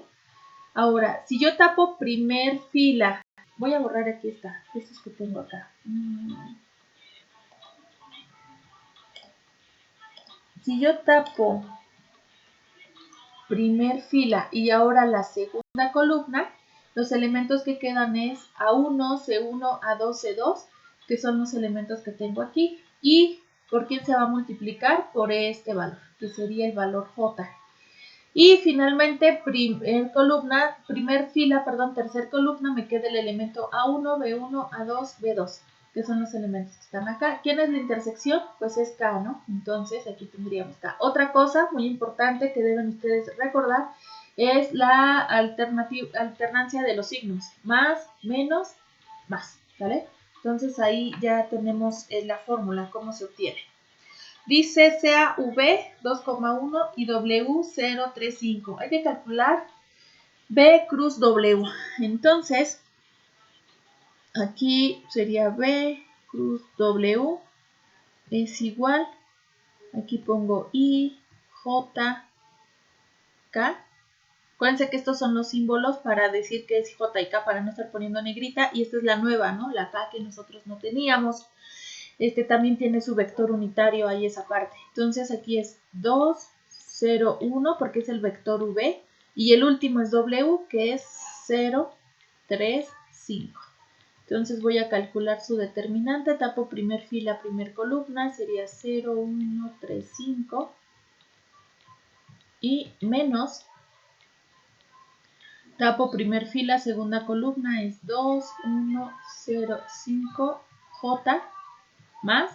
Ahora, si yo tapo primer fila, voy a borrar aquí estos que tengo acá. Si yo tapo primer fila y ahora la segunda columna, los elementos que quedan es A1, C1, A2, C2, que son los elementos que tengo aquí. ¿Y por quién se va a multiplicar? Por este valor, que sería el valor J. Y finalmente, tercer columna, me queda el elemento A1, B1, A2, B2, que son los elementos que están acá. ¿Quién es la intersección? Pues es K, ¿no? Entonces, aquí tendríamos K. Otra cosa muy importante que deben ustedes recordar es la alternancia de los signos. Más, menos, más, ¿vale? Entonces, ahí ya tenemos la fórmula, cómo se obtiene. Dice CAV 2,1 y W 0,35. Hay que calcular B cruz W. Entonces, aquí sería B cruz W es igual. Aquí pongo I, J, K. Acuérdense que estos son los símbolos para decir que es J y K para no estar poniendo negrita. Y esta es la nueva, ¿no? La K que nosotros no teníamos. También tiene su vector unitario ahí esa parte. Entonces aquí es 2, 0, 1 porque es el vector V. Y el último es W que es 0, 3, 5. Entonces voy a calcular su determinante. Tapo primer fila, primer columna. Sería 0, 1, 3, 5. Y menos. Tapo primer fila, segunda columna es 2, 1, 0, 5. J más.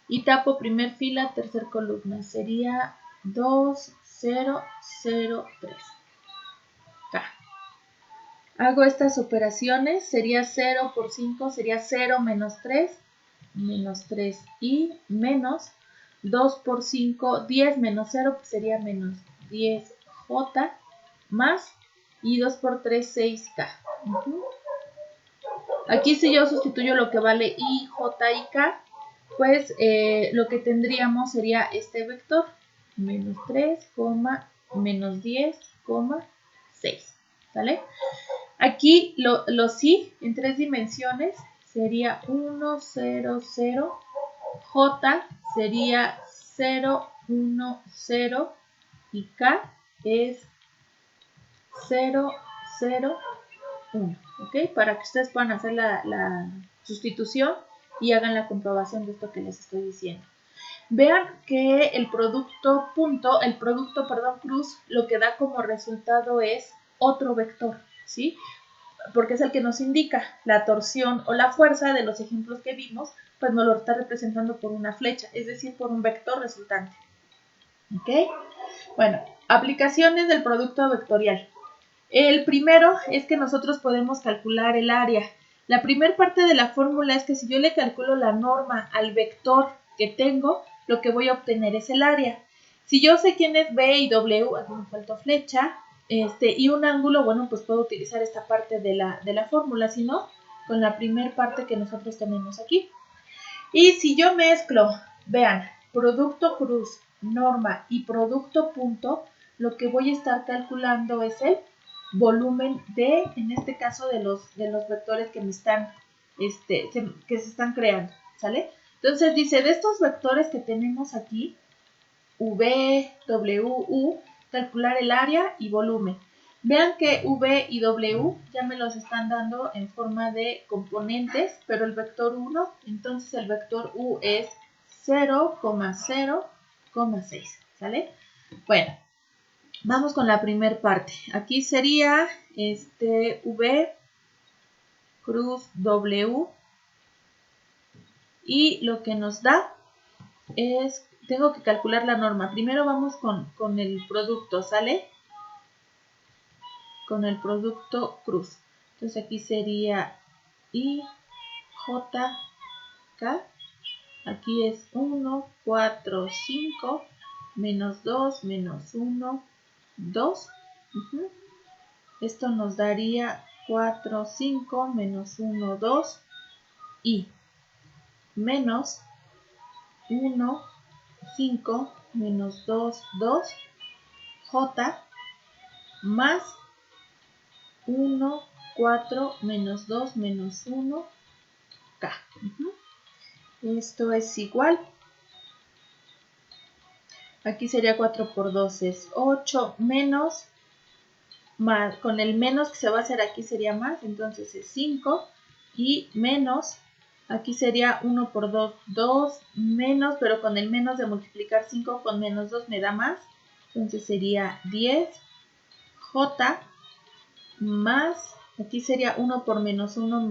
Y tapo primer fila, tercer columna. Sería 2, 0, 0, 3. K. Hago estas operaciones. Sería 0 por 5. Sería 0 menos 3. Menos 3. Y menos 2 por 5. 10 menos 0 pues sería menos 10J. Más. Y 2 por 3, 6K. Aquí si yo sustituyo lo que vale I, J y K, pues lo que tendríamos sería este vector, menos 3, menos 10, 6, ¿sale? Aquí los I en 3 dimensiones sería 1, 0, 0, J sería 0, 1, 0 y K es 0, 0, 1, ¿ok? Para que ustedes puedan hacer la sustitución y hagan la comprobación de esto que les estoy diciendo. Vean que el producto cruz, lo que da como resultado es otro vector, ¿sí? Porque es el que nos indica la torsión o la fuerza de los ejemplos que vimos, pues nos lo está representando por una flecha, es decir, por un vector resultante. ¿Ok? Bueno, aplicaciones del producto vectorial. El primero es que nosotros podemos calcular el área. La primera parte de la fórmula es que si yo le calculo la norma al vector que tengo, lo que voy a obtener es el área. Si yo sé quién es B y W, aquí me faltó flecha, y un ángulo, bueno, pues puedo utilizar esta parte de la fórmula, si no, con la primera parte que nosotros tenemos aquí. Y si yo mezclo, vean, producto cruz, norma y producto punto, lo que voy a estar calculando es el volumen de, en este caso, de los vectores que me están, que se están creando, ¿sale? Entonces dice, de estos vectores que tenemos aquí, V, W, U, calcular el área y volumen. Vean que V y W ya me los están dando en forma de componentes, pero el vector 1, entonces el vector U es 0,0,6, ¿sale? Bueno, vamos con la primera parte. Aquí sería V cruz W y lo que nos da es, tengo que calcular la norma. Primero vamos con el producto, ¿sale? Con el producto cruz. Entonces aquí sería I, J, K. Aquí es 1, 4, 5, menos 2, menos 1, 2. Esto nos daría 4, 5, menos 1, 2 y menos 1, 5, menos 2, 2, J, más 1, 4, menos 2, menos 1, K. Esto es igual. Aquí sería 4 por 2 es 8, menos, más, con el menos que se va a hacer aquí sería más, entonces es 5, y menos, aquí sería 1 por 2, 2, menos, pero con el menos de multiplicar 5 con menos 2 me da más, entonces sería 10, J, más, aquí sería 1 por menos 1,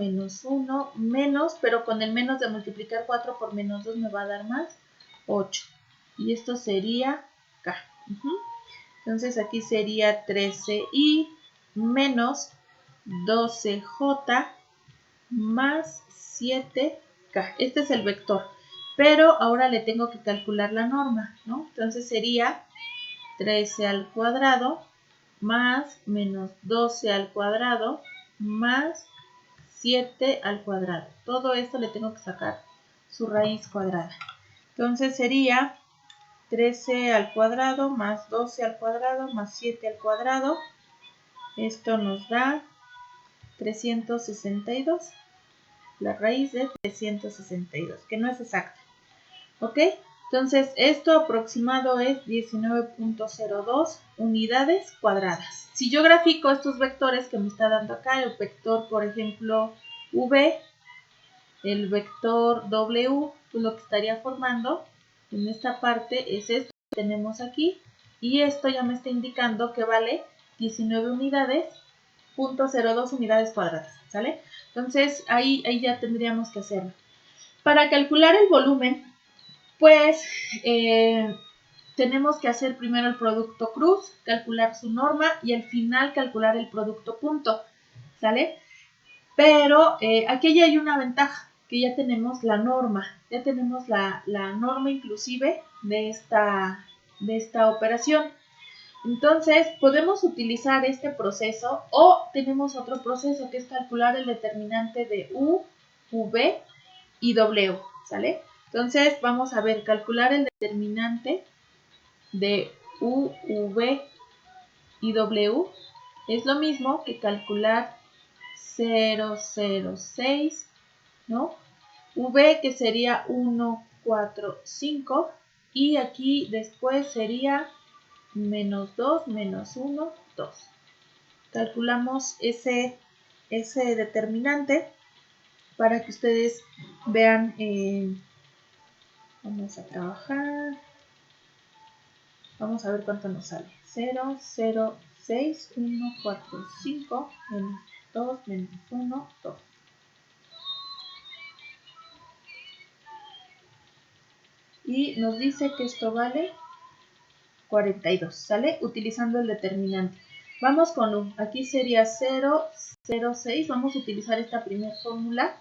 menos, pero con el menos de multiplicar 4 por menos 2 me va a dar más, 8. Y esto sería K. Entonces aquí sería 13i menos 12j más 7k. Este es el vector. Pero ahora le tengo que calcular la norma, ¿no? Entonces sería 13 al cuadrado más menos 12 al cuadrado más 7 al cuadrado. Todo esto le tengo que sacar su raíz cuadrada. Entonces sería 13 al cuadrado más 12 al cuadrado más 7 al cuadrado. Esto nos da 362. La raíz de 362, que no es exacta. ¿Ok? Entonces, esto aproximado es 19.02 unidades cuadradas. Si yo grafico estos vectores que me está dando acá, el vector, por ejemplo, V, el vector W, pues lo que estaría formando en esta parte es esto que tenemos aquí, y esto ya me está indicando que vale 19 unidades, 0.02 unidades cuadradas, ¿sale? Entonces, ahí ya tendríamos que hacerlo. Para calcular el volumen, pues tenemos que hacer primero el producto cruz, calcular su norma y al final calcular el producto punto, ¿sale? Pero aquí ya hay una ventaja, que ya tenemos la norma, ya tenemos la norma inclusive de esta operación. Entonces, podemos utilizar este proceso o tenemos otro proceso que es calcular el determinante de U, V y W, ¿sale? Entonces, vamos a ver, calcular el determinante de U, V y W es lo mismo que calcular 0,06, ¿no? V que sería 1, 4, 5 y aquí después sería menos 2, menos 1, 2. Calculamos ese determinante para que ustedes vean. Vamos a trabajar. Vamos a ver cuánto nos sale. 0, 0, 6, 1, 4, 5, menos 2, menos 1, 2. Y nos dice que esto vale 42, ¿sale? Utilizando el determinante. Vamos con U. Aquí sería 0, 0, 6. Vamos a utilizar esta primera fórmula.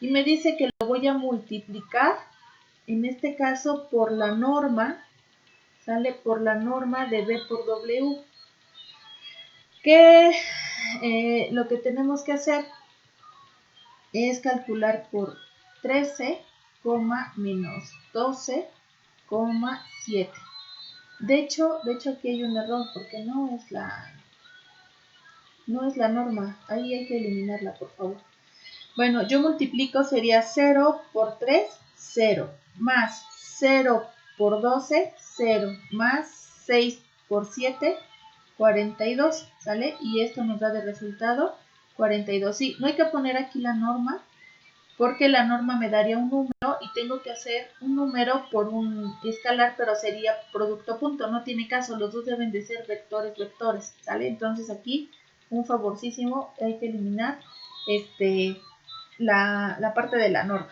Y me dice que lo voy a multiplicar, en este caso, por la norma, ¿sale? Por la norma de B por W. Que lo que tenemos que hacer es calcular por 13, menos 12,7. De hecho aquí hay un error porque no es la norma. Ahí hay que eliminarla, por favor. Bueno, yo multiplico, sería 0 por 3, 0, más 0 por 12, 0, más 6 por 7, 42, ¿sale? Y esto nos da de resultado 42. Sí, no hay que poner aquí la norma, porque la norma me daría un número y tengo que hacer un número por un escalar, pero sería producto punto. No tiene caso, los dos deben de ser vectores, ¿sale? Entonces aquí, un favorcísimo, hay que eliminar la parte de la norma.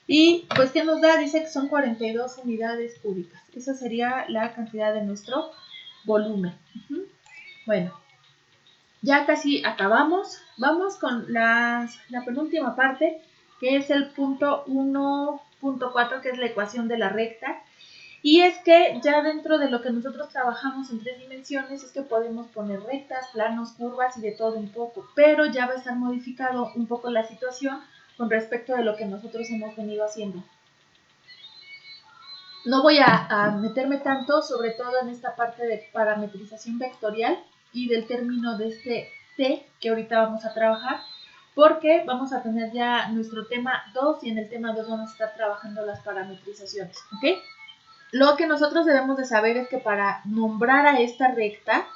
Y pues, ¿qué nos da? Dice que son 42 unidades cúbicas. Esa sería la cantidad de nuestro volumen. Bueno, ya casi acabamos. Vamos con la penúltima parte, que es el punto 1, punto 4, que es la ecuación de la recta. Y es que ya dentro de lo que nosotros trabajamos en 3 dimensiones es que podemos poner rectas, planos, curvas y de todo un poco, pero ya va a estar modificado un poco la situación con respecto de lo que nosotros hemos venido haciendo. No voy a meterme tanto, sobre todo en esta parte de parametrización vectorial y del término de este T que ahorita vamos a trabajar, porque vamos a tener ya nuestro tema 2 y en el tema 2 vamos a estar trabajando las parametrizaciones, ¿ok? Lo que nosotros debemos de saber es que para nombrar a esta recta,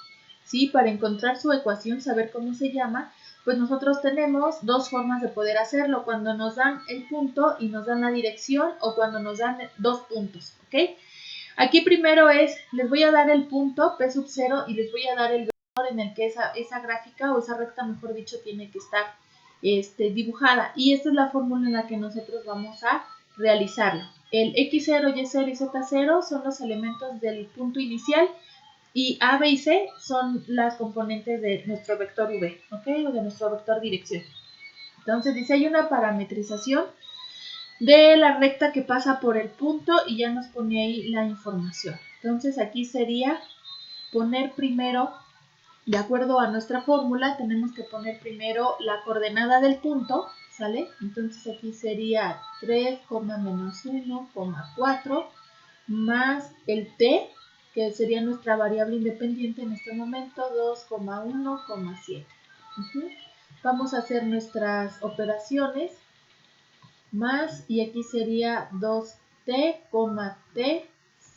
¿sí? Para encontrar su ecuación, saber cómo se llama, pues nosotros tenemos dos formas de poder hacerlo, cuando nos dan el punto y nos dan la dirección o cuando nos dan dos puntos, ¿ok? Aquí primero les voy a dar el punto P sub 0 y les voy a dar el vector en el que esa gráfica o esa recta, mejor dicho, tiene que estar dibujada. Y esta es la fórmula en la que nosotros vamos a realizarlo. El X0, Y0 y Z0 son los elementos del punto inicial y A, B y C son las componentes de nuestro vector V, ¿ok? O de nuestro vector dirección. Entonces dice, hay una parametrización de la recta que pasa por el punto y ya nos pone ahí la información. Entonces aquí sería poner primero, de acuerdo a nuestra fórmula, tenemos que poner primero la coordenada del punto, ¿sale? Entonces aquí sería 3, menos 1, 4, más el t, que sería nuestra variable independiente en este momento, 2, 1, 7. Vamos a hacer nuestras operaciones, más, y aquí sería 2t, t,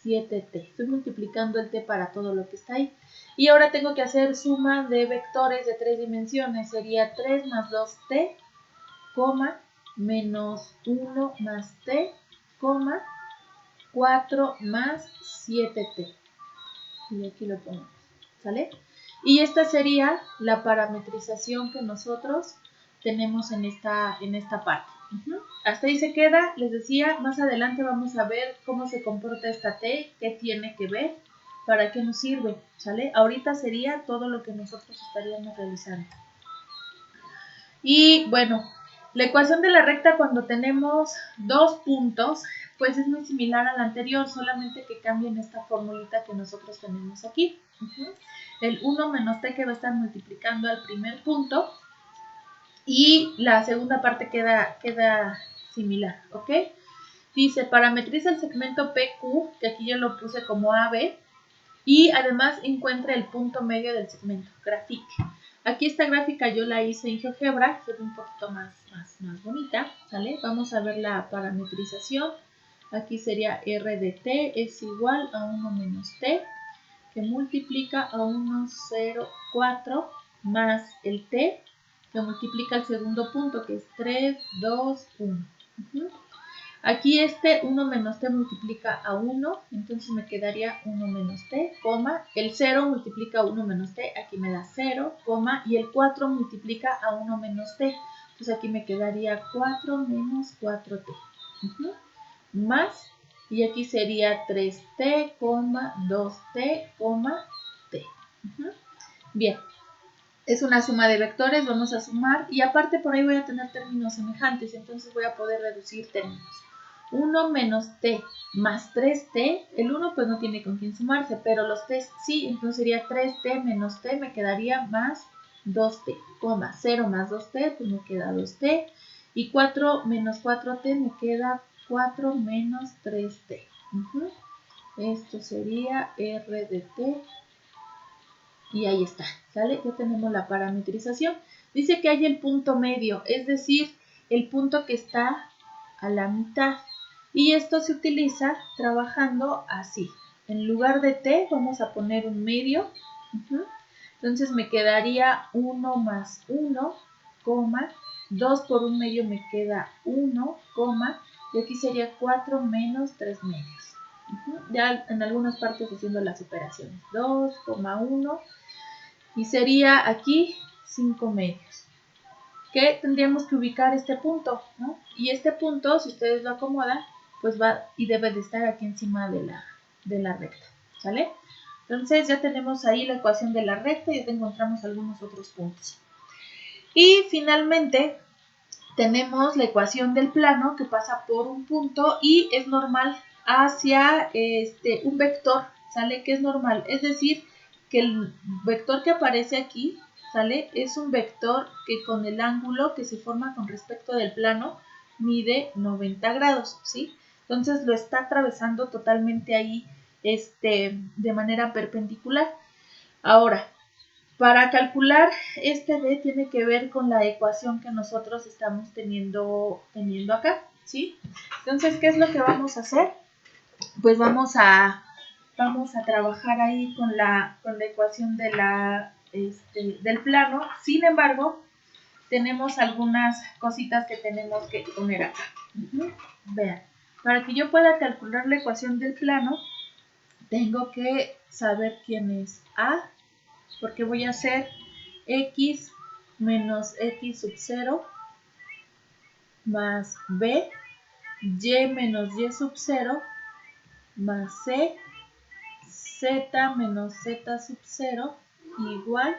7t. Estoy multiplicando el t para todo lo que está ahí. Y ahora tengo que hacer suma de vectores de 3 dimensiones. Sería 3 más 2t, menos 1 más t, 4 más 7t. Y aquí lo ponemos, ¿sale? Y esta sería la parametrización que nosotros tenemos en esta parte. Hasta ahí se queda, les decía, más adelante vamos a ver cómo se comporta esta T, qué tiene que ver, para qué nos sirve, ¿sale? Ahorita sería todo lo que nosotros estaríamos realizando. Y bueno, la ecuación de la recta cuando tenemos dos puntos, pues es muy similar a la anterior, solamente que cambien esta formulita que nosotros tenemos aquí. El 1 menos t que va a estar multiplicando al primer punto y la segunda parte queda similar, ¿ok? Dice, parametriza el segmento PQ, que aquí yo lo puse como AB, y además encuentra el punto medio del segmento, grafique. Aquí esta gráfica yo la hice en GeoGebra, se ve un poquito más bonita, ¿sale? Vamos a ver la parametrización. Aquí sería R de t es igual a 1 menos t, que multiplica a 1, 0, 4, más el t, que multiplica el segundo punto, que es 3, 2, 1. Aquí 1 menos t multiplica a 1, entonces me quedaría 1 menos t, el 0 multiplica a 1 menos t, aquí me da 0, y el 4 multiplica a 1 menos t, entonces aquí me quedaría 4 menos 4t, más, y aquí sería 3t, 2t, t. Bien, es una suma de vectores, vamos a sumar, y aparte por ahí voy a tener términos semejantes, entonces voy a poder reducir términos. 1 menos t más 3t, el 1 pues no tiene con quién sumarse, pero los t sí, entonces sería 3t menos t, me quedaría más 2t, 0 más 2t, pues me queda 2t, y 4 menos 4t me queda 4 menos 3t. Esto sería r de t, y ahí está, ¿sale? Ya tenemos la parametrización. Dice que hay el punto medio, es decir, el punto que está a la mitad. Y esto se utiliza trabajando así. En lugar de t vamos a poner un medio. Entonces me quedaría 1 más 1, 2 por un medio me queda 1, y aquí sería 4 menos 3 medios. Ya en algunas partes haciendo las operaciones. 2, 1 y sería aquí 5 medios. Que tendríamos que ubicar este punto, ¿no? Y este punto, si ustedes lo acomodan, pues va y debe de estar aquí encima de la recta, ¿sale? Entonces ya tenemos ahí la ecuación de la recta y ya encontramos algunos otros puntos. Y finalmente, tenemos la ecuación del plano que pasa por un punto y es normal hacia un vector, ¿sale? Que es normal, es decir, que el vector que aparece aquí, ¿sale? Es un vector que con el ángulo que se forma con respecto del plano mide 90 grados, ¿sí? Entonces lo está atravesando totalmente ahí de manera perpendicular. Ahora, para calcular este B tiene que ver con la ecuación que nosotros estamos teniendo acá, ¿sí? Entonces, ¿qué es lo que vamos a hacer? Pues vamos a trabajar ahí con la ecuación de del plano. Sin embargo, tenemos algunas cositas que tenemos que poner acá. Vean, para que yo pueda calcular la ecuación del plano, tengo que saber quién es A, porque voy a hacer x menos x sub 0 más b, y menos y sub 0 más c, z menos z sub 0 igual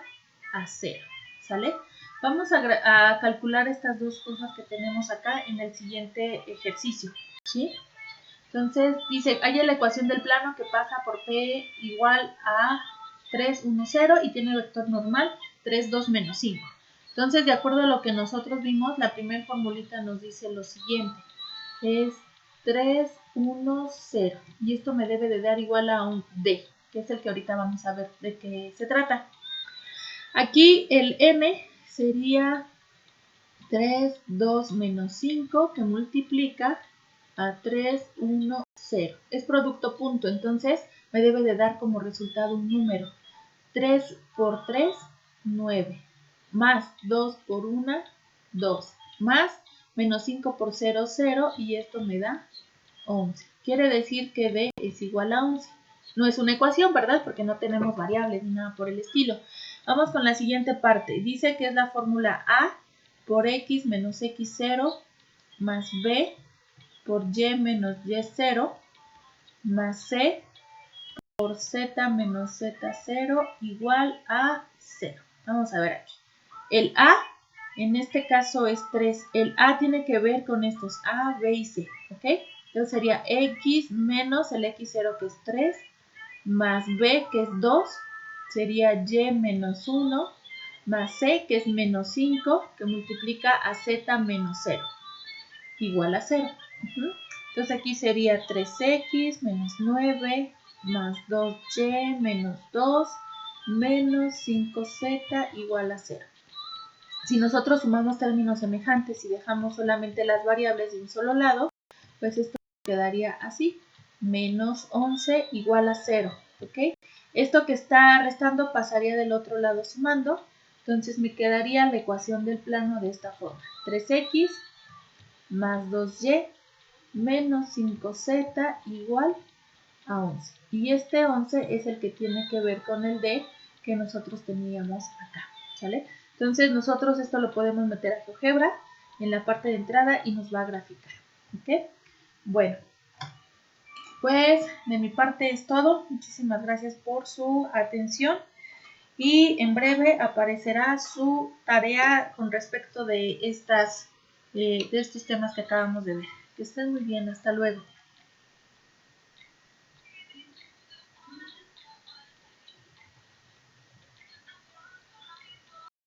a 0, ¿sale? Vamos a calcular estas dos cosas que tenemos acá en el siguiente ejercicio, ¿sí? Entonces, dice, haya la ecuación del plano que pasa por P igual a 3, 1, 0 y tiene vector normal 3, 2, menos 5. Entonces, de acuerdo a lo que nosotros vimos, la primera formulita nos dice lo siguiente. Es 3, 1, 0. Y esto me debe de dar igual a un D, que es el que ahorita vamos a ver de qué se trata. Aquí el N sería 3, 2, menos 5, que multiplica a 3, 1, 0. Es producto punto, entonces me debe de dar como resultado un número. 3 por 3, 9. Más 2 por 1, 2. Más menos 5 por 0, 0. Y esto me da 11. Quiere decir que D es igual a 11. No es una ecuación, ¿verdad? Porque no tenemos variables ni nada por el estilo. Vamos con la siguiente parte. Dice que es la fórmula A por X menos X0 más B por y menos y0 más c por z menos z0 igual a 0. Vamos a ver aquí. El a en este caso es 3. El a tiene que ver con estos a, b y c, ¿ok? Entonces sería x menos el x0 que es 3 más b que es 2 sería y menos 1 más c que es menos 5 que multiplica a z menos 0 igual a 0. Entonces aquí sería 3x menos 9 más 2y menos 2 menos 5z igual a 0. Si nosotros sumamos términos semejantes y dejamos solamente las variables de un solo lado, pues esto quedaría así, menos 11 igual a 0, ¿ok? Esto que está restando pasaría del otro lado sumando, entonces me quedaría la ecuación del plano de esta forma, 3x más 2y menos 5z igual a 11. Y este 11 es el que tiene que ver con el D que nosotros teníamos acá, ¿sale? Entonces nosotros esto lo podemos meter a GeoGebra en la parte de entrada y nos va a graficar, ¿ok? Bueno, pues de mi parte es todo. Muchísimas gracias por su atención y en breve aparecerá su tarea con respecto de estos temas que acabamos de ver. Que estén muy bien, hasta luego.